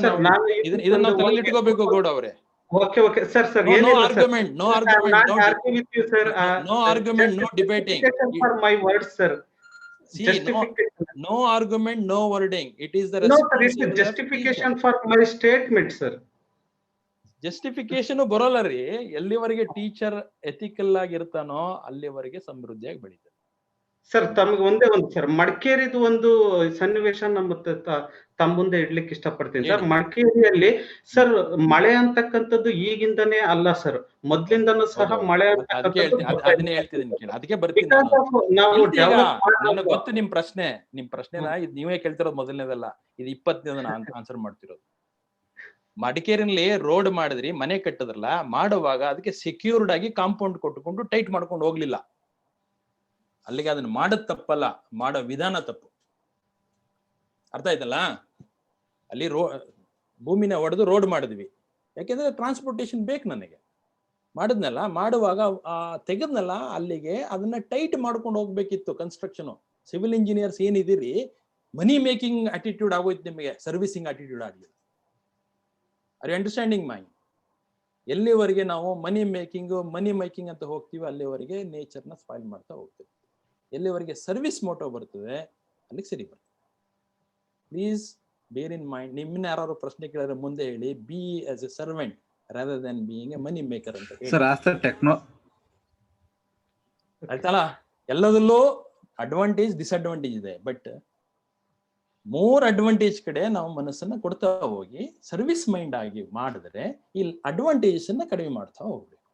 ನಾವು ತಲೆಯಲ್ಲಿ ಇಟ್ಕೋಬೇಕು ಗೌಡ ಅವರೇ. Okay okay sir sir, no argument, no argument, no debating. For my words sir. No argument, no wording. It is the responsibility. Justification for my statement, sir. Justification ಬರೋಲ್ಲ ರೀ. ಎಲ್ಲಿವರೆಗೆ teacher ethical ಆಗಿರ್ತಾನೋ ಅಲ್ಲಿವರೆಗೆ ಸಮೃದ್ಧಿಯಾಗಿ ಬೆಳೀತಾರೆ. ಸರ್ ತಮ್ಗೆ ಒಂದೇ ಒಂದು sir, ಮಡಿಕೇರಿದು ಒಂದು ಸನ್ನಿವೇಶ ನಮ್ಮ ತಮ್ಮ ಮುಂದೆ ಇಡ್ಲಿಕ್ಕೆ ಇಷ್ಟಪಡ್ತೀನಿ ಸರ್. ಮಡಿಕೇರಿಯಲ್ಲಿ ಸರ್ ಮಳೆ ಅಂತಕ್ಕಂಥದ್ದು ಈಗಿಂದನೇ ಅಲ್ಲ ಸರ್, ಮೊದ್ಲಿಂದನೂ ಸಹ ಮಳೆ ಅದನ್ನೇ ಹೇಳ್ತಿದ್ದೀನಿ ಕೇಳಿ, ಅದಕ್ಕೆ ಬರ್ತೀನಿ. ನನಗೆ ಗೊತ್ತು ನಿಮ್ ಪ್ರಶ್ನೆನ ಇದು ನೀವೇ ಕೇಳ್ತಿರೋದು ಮೊದಲನೇದಲ್ಲ, ಇದು 20ನೇ ಆನ್ಸರ್ ಮಾಡ್ತಿರೋದು. ಮಡಿಕೇರಿನಲ್ಲಿ ರೋಡ್ ಮಾಡಿದ್ರಿ, ಮನೆ ಕಟ್ಟಿದ್ರಲ್ಲ, ಮಾಡುವಾಗ ಅದಕ್ಕೆ ಸೆಕ್ಯೂರ್ಡ್ ಆಗಿ ಕಾಂಪೌಂಡ್ ಕೊಟ್ಟುಕೊಂಡು ಟೈಟ್ ಮಾಡ್ಕೊಂಡು ಹೋಗ್ಲಿಲ್ಲ. ಅಲ್ಲಿಗೆ ಅದನ್ನ ಮಾಡೋದ್ ತಪ್ಪಲ್ಲ, ಮಾಡೋ ವಿಧಾನ ತಪ್ಪು. ಅರ್ಥ ಆಯ್ತಲ್ಲ? ಅಲ್ಲಿ ಭೂಮಿನ ಒಡೆದು ರೋಡ್ ಮಾಡಿದ್ವಿ, ಯಾಕೆಂದ್ರೆ ಟ್ರಾನ್ಸ್ಪೋರ್ಟೇಶನ್ ಬೇಕು ನನಗೆ. ಮಾಡಿದ್ನಲ್ಲ, ಮಾಡುವಾಗ ತೆಗೆದ್ನಲ್ಲ ಅಲ್ಲಿಗೆ ಅದನ್ನ ಟೈಟ್ ಮಾಡ್ಕೊಂಡು ಹೋಗ್ಬೇಕಿತ್ತು. ಕನ್ಸ್ಟ್ರಕ್ಷನ್ ಸಿವಿಲ್ ಇಂಜಿನಿಯರ್ಸ್ ಏನಿದಿರಿ, ಮನಿ ಮೇಕಿಂಗ್ ಆಟಿಟ್ಯೂಡ್ ಆಗೋಯ್ತು ನಿಮಗೆ, ಸರ್ವಿಸಿಂಗ್ ಆಟಿಟ್ಯೂಡ್ ಆಗಲಿಲ್ಲ. Are you understanding my? ಎಲ್ಲಿವರೆಗೆ ನಾವು ಮನಿ ಮೇಕಿಂಗ್ ಅಂತ ಹೋಗ್ತೀವಿ ಅಲ್ಲಿವರೆಗೆ ನೇಚರ್ನ ಸ್ಪಾಯ್ಲ್ ಮಾಡ್ತಾ ಹೋಗ್ತೀವಿ. ಎಲ್ಲಿವರೆಗೆ ಸರ್ವಿಸ್ ಮೋಟೋ ಬರ್ತದೆ ಅಲ್ಲಿಗೆ ಸರಿ ಬರ್ತದೆ. ಪ್ಲೀಸ್ ಬೇರ್ ಇನ್ ಮೈಂಡ್. ನಿಮ್ಮನ್ನ ಯಾರು ಪ್ರಶ್ನೆ ಕೇಳಿದ್ರೆ ಮುಂದೆ ಹೇಳಿ, B as A servant rather than being a money maker ಅಂತ ಹೇಳಿ. ಸರ್ ಆಫ್ಟರ್ ಆಯ್ತಲ್ಲ? ಎಲ್ಲದಲ್ಲೂ ಅಡ್ವಾಂಟೇಜ್ ಡಿಸ್ಅಡ್ವಾಂಟೇಜ್ ಇದೆ, ಬಟ್ ಮೋರ್ ಅಡ್ವಾಂಟೇಜ್ ಕಡೆ ನಾವು ಮನಸ್ಸನ್ನ ಕೊಡ್ತಾ ಹೋಗಿ ಸರ್ವಿಸ್ ಮೈಂಡ್ ಆಗಿ ಮಾಡಿದ್ರೆ ಈ ಅಡ್ವಾಂಟೇಜಸ್ ಅನ್ನ ಕಡಿಮೆ ಮಾಡ್ತಾ ಹೋಗ್ಬೇಕು.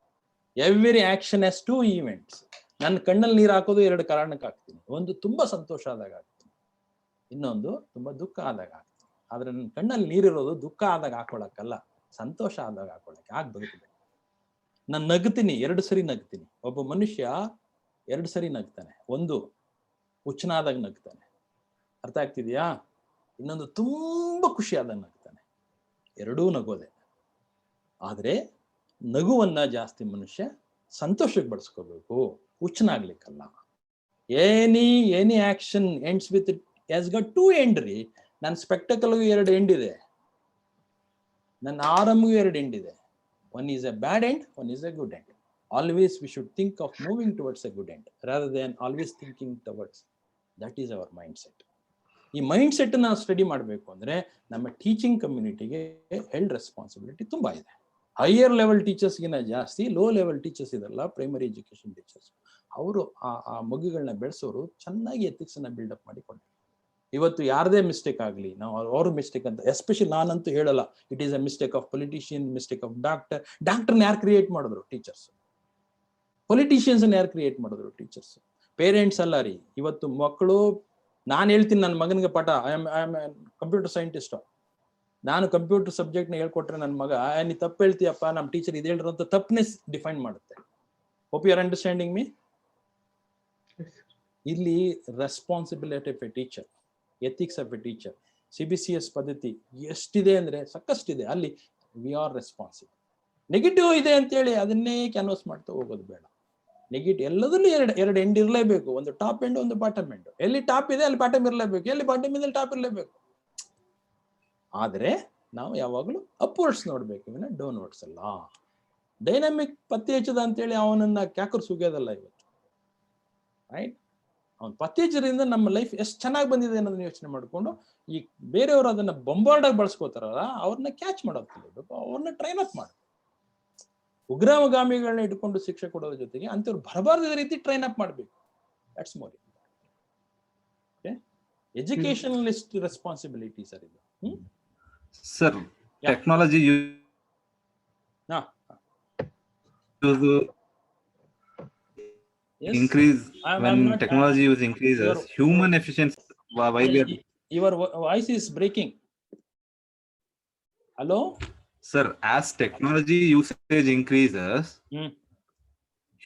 Every action has 2 events. ನನ್ನ ಕಣ್ಣಲ್ಲಿ ನೀರು ಹಾಕೋದು 2 ಕಾರಣಕ್ಕೆ ಹಾಕ್ತೀನಿ. ಒಂದು ತುಂಬಾ ಸಂತೋಷ ಆದಾಗ ಹಾಕ್ತೀನಿ, ಇನ್ನೊಂದು ತುಂಬಾ ದುಃಖ ಆದಾಗ ಹಾಕ್ತೀನಿ. ಆದ್ರೆ ನನ್ನ ಕಣ್ಣಲ್ಲಿ ನೀರಿರೋದು ದುಃಖ ಆದಾಗ ಹಾಕೊಳಕ್ಕಲ್ಲ, ಸಂತೋಷ ಆದಾಗ ಹಾಕೊಳಕ್ಕೆ. ಆಗ ಬದುಕಬೇಕು. ನಾನು ನಗ್ತೀನಿ, 2 ಸರಿ ನಗ್ತೀನಿ. ಒಬ್ಬ ಮನುಷ್ಯ 2 ಸರಿ ನಗ್ತಾನೆ. ಒಂದು ಹುಚ್ಚನಾದಾಗ ನಗ್ತಾನೆ, ಅರ್ಥ ಆಗ್ತಿದ್ಯಾ? ಇನ್ನೊಂದು ತುಂಬಾ ಖುಷಿ ಆದಾಗ ನಗ್ತಾನೆ. 2 ನಗೋದೆ. ಆದ್ರೆ ನಗುವನ್ನ ಜಾಸ್ತಿ ಮನುಷ್ಯ ಸಂತೋಷಕ್ಕೆ ಬಳಸ್ಕೋಬೇಕು, ಹುಚ್ಚನಾಗ್ಲಿಕ್ಕಲ್ಲ. Any action ends with has got 2 end ರೀ. ನನ್ನ ಸ್ಪೆಕ್ಟಕಲ್ಗೂ 2 ಎಂಡ್ ಇದೆ, ನನ್ನ ಆರಂಭಗೂ 2 ಎಂಡ್ ಇದೆ. One is a bad end, one is a good end. Always we should think of moving towards a good end rather than always thinking towards. That is our mindset. ಈ mindset ನಾವು study ಮಾಡಬೇಕು ಅಂದ್ರೆ ನಮ್ಮ teaching ಕಮ್ಯುನಿಟಿಗೆ held responsibility ತುಂಬಾ ಇದೆ. Higher level ಟೀಚರ್ಸ್ಗಿನ ಜಾಸ್ತಿ low level teachers ಇದಲ್ಲ, primary education teachers, ಅವರು ಆ ಮಗುಗಳನ್ನ ಬೆಳೆಸೋರು ಚೆನ್ನಾಗಿ ಎಥಿಕ್ಸ್ ಅನ್ನ ಬಿಲ್ಡಪ್ ಮಾಡಿಕೊಂಡು. ಇವತ್ತು ಯಾರದೇ ಮಿಸ್ಟೇಕ್ ಆಗಲಿ ನಾವು ಅವ್ರ ಮಿಸ್ಟೇಕ್ ಅಂತ ಎಸ್ಪೆಷಲಿ ನಾನಂತೂ ಹೇಳಲ್ಲ. It is a mistake of politician, mistake of ಡಾಕ್ಟರ್ನ ಯಾರು ಕ್ರಿಯೇಟ್ ಮಾಡಿದ್ರು? ಟೀಚರ್ಸ್. ಪೊಲಿಟಿಷಿಯನ್ಸ್ ಯಾರು ಕ್ರಿಯೇಟ್ ಮಾಡಿದ್ರು? ಟೀಚರ್ಸ್. ಪೇರೆಂಟ್ಸ್ ಅಲ್ಲ ರೀ. ಇವತ್ತು ಮಕ್ಕಳು, ನಾನು ಹೇಳ್ತೀನಿ ನನ್ನ ಮಗನಿಗೆ ಪಾಠ, ಐ ಆಮ್ ಕಂಪ್ಯೂಟರ್ ಸೈಂಟಿಸ್ಟ್, ನಾನು ಕಂಪ್ಯೂಟರ್ ಸಬ್ಜೆಕ್ಟ್ನ ಹೇಳ್ಕೊಟ್ರೆ ನನ್ನ ಮಗ ನೀ ತಪ್ಪು ಹೇಳ್ತೀಯಪ್ಪ, ನಮ್ಮ ಟೀಚರ್ ಇದು ಹೇಳಿರೋ ಅಂತ ತಪ್ಪನೆಸ್ ಡಿಫೈನ್ ಮಾಡುತ್ತೆ. Hope you are understanding me? ಇಲ್ಲಿ responsibility of a teacher, ethics of a teacher, CBCS ಪದ್ಧತಿ ಎಷ್ಟಿದೆ ಅಂದ್ರೆ ಸಾಕಷ್ಟಿದೆ. ಅಲ್ಲಿ ವಿ ಆರ್ ರೆಸ್ಪಾನ್ಸಿಬಲ್. ನೆಗೆಟಿವ್ ಇದೆ ಅಂತೇಳಿ ಅದನ್ನೇ ಕ್ಯಾನ್ವಾಸ್ ಮಾಡ್ತಾ ಹೋಗೋದು ಬೇಡ. ನೆಗೆಟಿವ್ ಎಲ್ಲದಲ್ಲೂ ಎರಡು ಎಂಡ್ ಇರಲೇಬೇಕು. ಒಂದು ಟಾಪ್ ಎಂಡ್, ಒಂದು ಬಾಟಮ್ ಎಂಡ್. ಎಲ್ಲಿ ಟಾಪ್ ಇದೆ ಅಲ್ಲಿ ಬಾಟಮ್ ಇರಲೇಬೇಕು, ಎಲ್ಲಿ ಬಾಟಮ್ ಇದೆ ಅಲ್ಲಿ ಟಾಪ್ ಇರಲೇಬೇಕು. ಆದ್ರೆ ನಾವು ಯಾವಾಗಲೂ ಅಪ್ವರ್ಡ್ಸ್ ನೋಡ್ಬೇಕು, ಡೌನ್ವರ್ಡ್ಸ್ ಅಲ್ಲ. ಡೈನಾಮಿಕ್ ಪತ್ತೆ ಹಚ್ಚದ ಅಂತೇಳಿ ಅವನನ್ನ ಕ್ಯಾಕರ್ ಸುಗಿಯೋದಲ್ಲ ಇವತ್ತು, ರೈಟ್? ಅವನ್ ಪತ್ತೆ ಹಚ್ಚೋದ್ರಿಂದ ನಮ್ಮ ಲೈಫ್ ಎಷ್ಟು ಚೆನ್ನಾಗಿ ಬಂದಿದೆ ಅನ್ನೋದನ್ನ ಯೋಚನೆ ಮಾಡಿಕೊಂಡು, ಈ ಬೇರೆಯವರು ಅದನ್ನ ಬೊಂಬಾರ್ಡಾಗಿ ಬಳಸ್ಕೋತಾರಲ್ಲ, ಅವ್ರನ್ನ ಕ್ಯಾಚ್ ಮಾಡೋದು ಕಲಿಬೇಕು, ಅವ್ರನ್ನ ಟ್ರೈನ್ ಅಪ್ ಮಾಡಿ. ಉಗ್ರಗಾಮಿಗಳನ್ನ ಇಟ್ಕೊಂಡು ಶಿಕ್ಷೆ ಕೊಡೋದ್ರ ಜೊತೆಗೆ ಅಂತವ್ರು ಬರಬಾರ್ದ ರೀತಿ ಟ್ರೈನ್ ಅಪ್ ಮಾಡಬೇಕು. ದಟ್ಸ್ ಮೋರ್ ಎಜುಕೇಶನಲಿಸ್ಟ್ ರೆಸ್ಪಾನ್ಸಿಬಿಲಿಟಿ ಸರ್ ಇದು. Sir, technology increase when technology use increases, human efficiency. Your voice is breaking. Hello sir, as technology usage increases,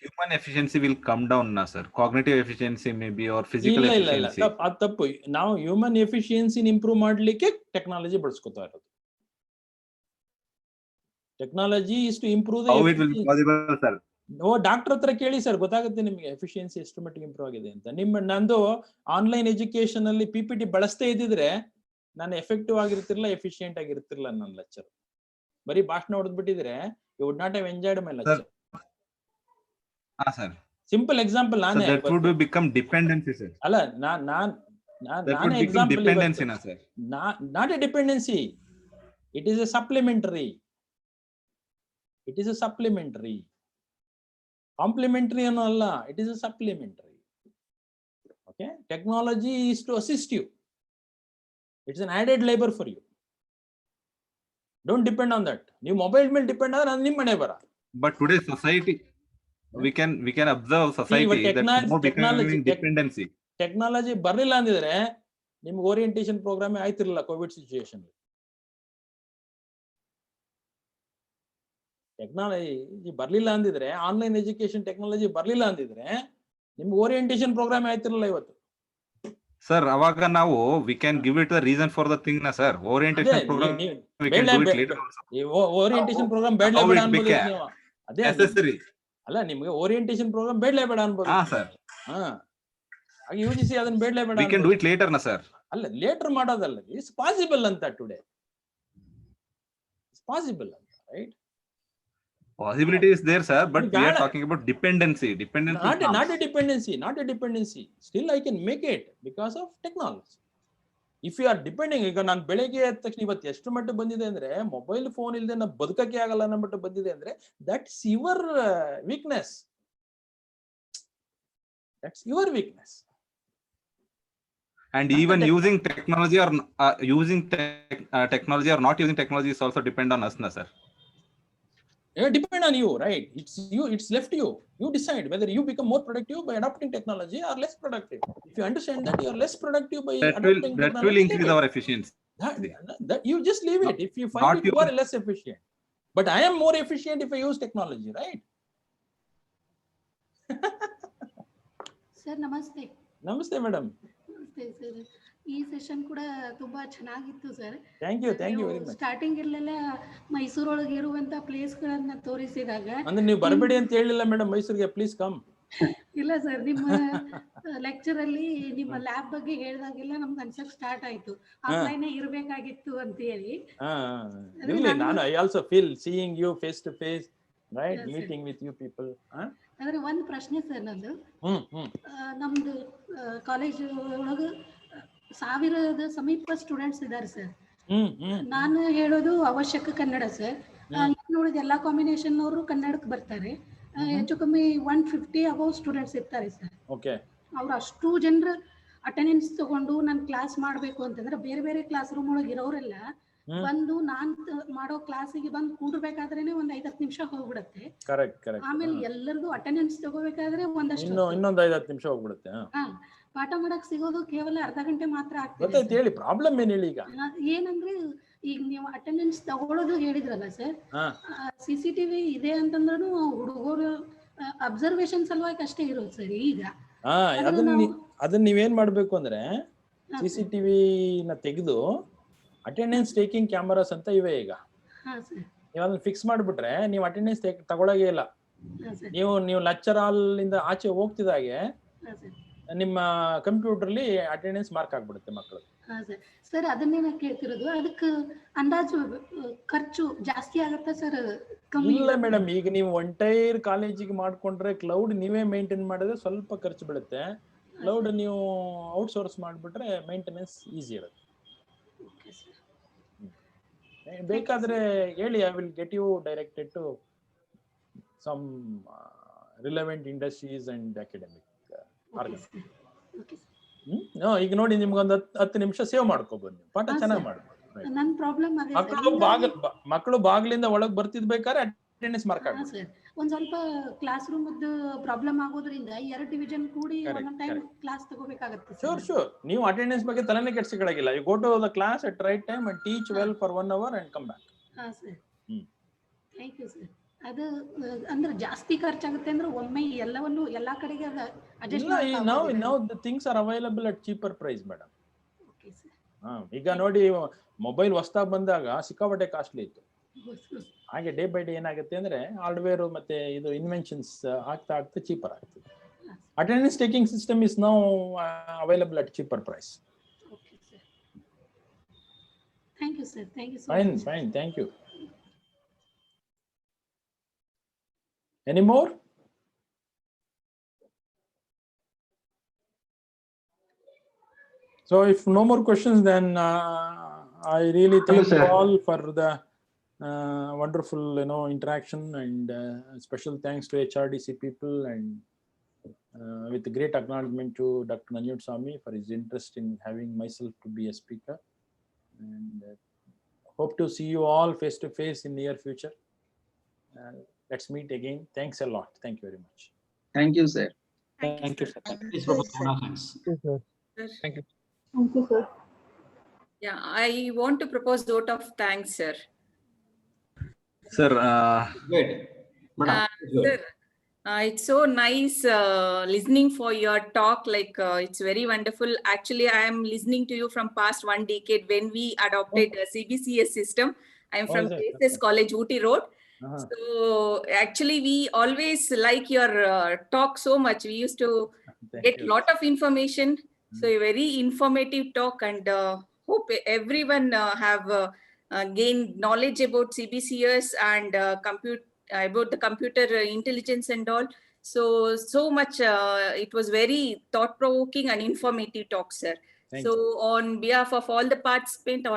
human efficiency will come down na sir. Cognitive efficiency maybe, or physical efficiency. ಅದು ತಪ್ಪು. ನಾವು human efficiency improve ಮಾಡ್ಲಿಕ್ಕೆ technology ಬಳಸ್ಕೊತಾ ಇರೋದು. Technology is to improve the how it will be possible sir? Doctor ಹತ್ರ ಕೇಳಿ sir, ಗೊತ್ತಾಗುತ್ತೆ ನಿಮಗೆ ಎಫಿಷಿಯನ್ಸಿ ಎಷ್ಟು ಮಟ್ಟಿಗೆ ಇಂಪ್ರೂವ್ ಆಗಿದೆ ಅಂತ. ನಂದು ಆನ್ಲೈನ್ ಎಜುಕೇಶನ್ ಅಲ್ಲಿ PPT ಬಳಸ್ತೇ ಇದ್ದಿದ್ರೆ ನಾನು ಎಫೆಕ್ಟಿವ್ ಆಗಿರ್ತಿರ್ಲಿಲ್ಲ, ಎಫಿಷಿಯಂಟ್ ಆಗಿರ್ತಿರ್ಲಿಲ್ಲ ನನ್ನ ಲೆಕ್ಚರ್. ಬರೀ ಭಾಷಣ ಹೊಡೆದ್ಬಿಟ್ಟಿದ್ರೆ you would not have enjoyed my lecture. Simple example ನಾನೇ. that would become dependency sir. ಅಲ್ಲ, ನಾನೇ example. dependency na sir. Not a dependency, it is a supplementary. It is a supplementary. Complementary and all, it is a supplementary. Okay, technology is to assist you. It's an added labor for you. Don't depend on that. You mobile will depend on nim mane bara. But today society, we can observe society that more becoming dependency. Technology barilla andidre nimge orientation program ಆಯ್ತಿರಲಿಲ್ಲ Covid situation. Technology ಬರ್ಲಿಲ್ಲ ಅಂದಿದ್ರೆ, online education technology ಬರ್ಲಿಲ್ಲ ಅಂದಿದ್ರೆ ನಿಮ್ಗೆ orientation program ಆಯ್ತಿರಲಿಲ್ಲ ಇವತ್ತು sir. ಅವಾಗ ನಾವು we can give it the reason for the thing na sir. Orientation program we can do it later also. Orientation program ಬೇಡ ಅನ್ಬೋದು ನೀವು. ಅದೇ necessary ಅಲ್ಲ, ನಿಮ್ಗೆ ಓರಿಯಂಟೇಶನ್ ಪ್ರೋಗ್ರಾಮ್ ಬೇಡ ಅನ್ಬೋದು. ಹಾ ಸರ್. ಹಾಗೆ UGC ಅದನ್ನ ಬೇಡ we can do it later na sir. ಅಲ್ಲ, ಲೇಟರ್ ಮಾಡೋದಲ್ಲ, ಇಟ್ಸ್ ಪಾಸಿಬಲ್ ಅಂತ. ಟುಡೇ ಇಟ್ಸ್ ಪಾಸಿಬಲ್ ಅಂತ, right? Possibility is there sir, but we are talking about dependency. Not a dependency. Still I can make it because of technology. If you are depending, ಈಗ ನಾನು ಬೆಳಗ್ಗೆ ಎದ್ದ ತಕ್ಷಣ ಇವತ್ತು ಎಷ್ಟು ಮಟ್ಟ ಬಂದಿದೆ ಅಂದ್ರೆ, ಮೊಬೈಲ್ ಫೋನ್ ಇಲ್ಲದೆ ನಾವು ಬದುಕಕ್ಕೆ ಆಗಲ್ಲ ಅನ್ನೋ ಮಟ್ಟ ಬಂದಿದೆ ಅಂದ್ರೆ, that's your weakness. That's your weakness. And even using technology or technology or not using technology is also depend on us na sir. Depend on you, right? It's you, it's left to you. You decide whether you become more productive by adopting technology or less productive. If you understand that you are less productive by adopting technology, that will increase our efficiency. That you just leave it. If you find it you are less efficient. But I am more efficient if I use technology, right? Sir, namaste. Namaste, madam. Namaste, sir. ಈ session ಕೂಡ ತುಂಬಾ ಚೆನ್ನಾಗಿತ್ತು sir. Thank you very much. Starting ಇರಲೆಲ್ಲ ಮೈಸೂರು ಒಳಗೆ ಇರುವಂತ place ಗಳನ್ನ ತೋರಿಸಿದಾಗ, ಅಂದ್ರೆ ನೀವು ಬರಬೇಡಿ ಅಂತ ಹೇಳಿಲ್ಲ ಮೇಡಮ್ ಮೈಸೂರಿಗೆ, ಪ್ಲೀಸ್ ಕಮ್. ಇಲ್ಲ ಸರ್, ನಿಮ್ಮ ಲೆಕ್ಚರ್ ಅಲ್ಲಿ ನಿಮ್ಮ ಲ್ಯಾಬ್ ಬಗ್ಗೆ ಹೇಳಿದಾಗೆಲ್ಲ ನಮ್ಗೆ ಅನ್ಸಕ್ ಸ್ಟಾರ್ಟ್ ಆಯ್ತು, ಆನ್ಲೈನ್ ಇರಬೇಕಾಗಿತ್ತು ಅಂತ ಹೇಳಿ. ನಾನು I also feel seeing you face to face, right, meeting with you people. ಅಂದ್ರೆ ಒಂದು ಪ್ರಶ್ನೆ ಸರ್ ನಂದು. ನಮ್ದು ಕಾಲೇಜ್ ಒಳಗೆ 1000 ಸಮೀಪ ಸ್ಟೂಡೆಂಟ್ಸ್ ಇದ್ದಾರೆ ಸರ್. ನಾನು ಹೇಳೋದು ಅವಶ್ಯಕ ಕನ್ನಡ ಸರ್. ನೋಡಿದ ಎಲ್ಲಾ ಕಾಂಬಿನೇಷನ್ ಅವರು ಕನ್ನಡಕ್ಕೆ ಬರ್ತಾರೆ. ಹೆಚ್ಚು ಕಮ್ಮಿ 150 ಅಬೌವ್ ಸ್ಟೂಡೆಂಟ್ಸ್ ಇರ್ತಾರೆ ಸರ್. ಅವ್ರು ಅಷ್ಟು ಜನರ ಅಟೆಂಡೆನ್ಸ್ ತಗೊಂಡು ನಾನು ಕ್ಲಾಸ್ ಮಾಡ್ಬೇಕು ಅಂತಂದ್ರೆ, ಬೇರೆ ಬೇರೆ ಕ್ಲಾಸ್ ರೂಮ್ ಒಳಗೆ ಇರೋರೆಲ್ಲ ಬಂದು ನಾನ್ ಮಾಡೋ ಕ್ಲಾಸಿಗೆ ಬಂದು ಕೂಡಬೇಕಾದ್ರೇನೆ ಒಂದ್ 5-10 ನಿಮಿಷ ಹೋಗ್ಬಿಡುತ್ತೆ. ಆಮೇಲೆ ಎಲ್ಲರದು ಅಟೆಂಡೆನ್ಸ್ ತಗೋಬೇಕಾದ್ರೆ ಒಂದಷ್ಟು ಇನ್ನೊಂದು 5-10 ನಿಮಿಷ ಹೋಗ್ಬಿಡುತ್ತೆ. ಪಾಠ ಮಾಡಕ್ ಸಿಗೋದು ಕೇವಲ ಅರ್ಧ ಗಂಟೆ ಮಾತ್ರ ಆಗ್ತದೆ. ಹೇಳಿ ಪ್ರಾಬ್ಲಮ್ ಏನ್ ಹೇಳಿ. ಈಗ ಏನಂದ್ರೆ, ಈಗ ನೀವು ಅಟೆಂಡೆನ್ಸ್ ತಗೊಳ್ಳೋದು ಹೇಳಿದ್ರಲ್ಲ ಸರ್, CCTV ಇದೆ ಅಂತಂದ್ರೂ ಹುಡುಗರು ಅಬ್ಸರ್ವೇಷನ್ ಸಲುವಾಗಿ ಅಷ್ಟೇ ಇರೋದು ಸರ್. ಈಗ ಅದನ್ನ ನೀವೇನ್ ಮಾಡ್ಬೇಕು ಅಂದ್ರೆ, CCTV ನ ತೆಗೆದು ಅಟೆಂಡೆನ್ಸ್ ಟೇಕಿಂಗ್ ಕ್ಯಾಮರಾಸ್ ಅಂತ ಇವೆ ಈಗ. ನೀವು ಅದನ್ನ ಫಿಕ್ಸ್ ಮಾಡ್ಬಿಟ್ರೆ ನೀವು ಅಟೆಂಡೆನ್ಸ್ ತಗೊಳಗೇ ಇಲ್ಲ. ಹಾಂ ಸರ್ ನೀವು ಲೆಕ್ಚರ್ ಹಾಲ್ ಇಂದ ಆಚೆ ಹೋಗ್ತಿದಾಗೆ ಹಾಂ ಸರ್ ನಿಮ್ಮ ಕಂಪ್ಯೂಟರ್ಲಿ ಅಟೆಂಡೆನ್ಸ್ ಮಾರ್ಕ್ ಆಗ್ಬಿಡುತ್ತೆ ಮಕ್ಕಳು. ಹಾಂ ಸರ್. ಸರ್ ಅದನ್ನೇ ನಾನು ಕೇಳ್ತಿರೋದು, ಅದಕ್ಕೆ ಅಂದಾಜು ಖರ್ಚು ಜಾಸ್ತಿ ಆಗುತ್ತಾ ಸರ್ ಕಮ್ಮಿ? ಇಲ್ಲ ಮೇಡಮ್, ಈಗ ನೀವು ಎಂಟೈರ್ ಕಾಲೇಜಿಗೆ ಮಾಡ್ಕೊಂಡ್ರೆ ಕ್ಲೌಡ್ ನೀವೇ ಮೇಂಟೈನ್ ಮಾಡಿದ್ರೆ ಸ್ವಲ್ಪ ಖರ್ಚು ಬೀಳುತ್ತೆ. ಕ್ಲೌಡ್ ನೀವು ಔಟ್ಸೋರ್ಸ್ ಮಾಡಿಬಿಟ್ರೆ ಮೇಂಟೆನೆನ್ಸ್ ಈಸಿ ಇರುತ್ತೆ. Okay sir. ಬೇಕಾದ್ರೆ ಹೇಳಿ, I will get you directed to some relevant industries and academic organisation. Okay sir. ಈಗ ನೋಡಿ, ನಿಮ್ಗೊಂದು 10 ನಿಮಿಷ ಸೇವ್ ಮಾಡ್ಕೋಬಹುದು, ನೀವು ಪಾಠ ಚೆನ್ನಾಗಿ ಮಾಡ್ಬೋದು. ನನ್ನ ಪ್ರಾಬ್ಲಮ್ ಅದೇ ಮಕ್ಕಳು ಬಾಗಿಲಿಂದ ಒಳಗೆ ಬರ್ತಿದ್ಬೇಕಾದ್ರೆ ಅಟೆಂಡೆನ್ಸ್ ಮಾರ್ಕ್ ಹಾಂ ಸರ್. ಒಂದ್ ಸ್ವಲ್ಪ ಕ್ಲಾಸ್ ರೂಮ್ ಪ್ರಾಬ್ಲಮ್ ಆಗೋದ್ರಿಂದ 2 ಡಿವಿಷನ್ ಕೂಡಿ ಒಂದೊಂದು ಟೈಮ್ ಕ್ಲಾಸ್ ತಗೋಬೇಕಾಗುತ್ತೆ. ಶೂರ್. ನೀವು ಅಟೆಂಡೆನ್ಸ್ ಬಗ್ಗೆ ತಲೆನೇ ಕೆಡಿಸಿಕೊಳ್ಳಾಗಿಲ್ಲ. You go to the class at right time and teach well for 1 hour and come back. ಹಾಂ ಸರ್. Thank you sir. ಅದು ಅಂದ್ರೆ ಜಾಸ್ತಿ ಖರ್ಚಾಗುತ್ತೆ ಅಂದ್ರೆ ಒಮ್ಮೆ ಎಲ್ಲವನ್ನು ಎಲ್ಲಾ ಕಡೆಗೆ ಅಡ್ಜಸ್ಟ್ ಮಾಡ್ಕೊಳ್ಳಿ. now the things are available at cheaper price, madam. Okay sir. ಈಗ ನೋಡಿ, ಮೊಬೈಲ್ ಹೊಸದಾಗಿ ಬಂದಾಗ ಸಿಕ್ಕಾಪಟ್ಟೆ ಕಾಸ್ಟ್ಲಿ ಇತ್ತು. ಹಾಗೆ ಡೇ ಬೈ ಡೇ ಏನಾಗುತ್ತೆ ಅಂದ್ರೆ ಹಾರ್ಡ್ವೇರ್ ಮತ್ತೆ ಇದು ಇನ್ವೆನ್ಷನ್ಸ್ ಆಗ್ತಾ ಚೀಪರ್ ಆಗ್ತದೆ. Attendance taking system is now available at cheaper price. Okay sir. Thank you sir. Thank you sir. Fine. Thank you. Any more? So if no more questions, then I really thank you all for the wonderful interaction, and special thanks to HRDC people, and with great acknowledgement to Dr. Nanjun Swami for his interest in having myself to be a speaker, and hope to see you all face to face in near future. Let's meet again. Thanks a lot. Thank you very much. Thank you, sir. Thank you, sir. Please, Prof. Thanks. Thank you. Thank you, sir. Yeah, I want to propose vote of thanks, sir. Sir, Good. Madam, good. Sir, it's so nice listening for your talk. Like it's very wonderful. Actually, I am listening to you from past 1 decade when we adopted the CBCS system. I am from DoS College, Ooty Road. So actually, we always like your talk so much. We used to get a lot of information. So a very informative talk, and hope everyone have gained knowledge about CBCS and about the computer intelligence and all. So much. It was very thought-provoking and informative talk, sir. So on behalf of all the participants,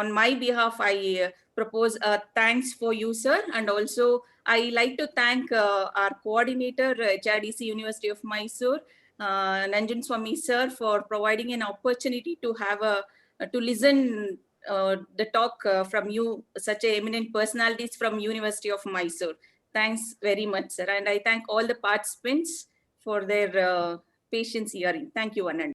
on my behalf, I propose thanks for you, sir. And also I like to thank our coordinator, HRDC University of Mysore, Nanjun Swami sir, for providing an opportunity to have to listen the talk from you, such a eminent personalities from University of Mysore. Thanks very much, sir. And I thank all the participants for their patience hearing. Thank you, Anand.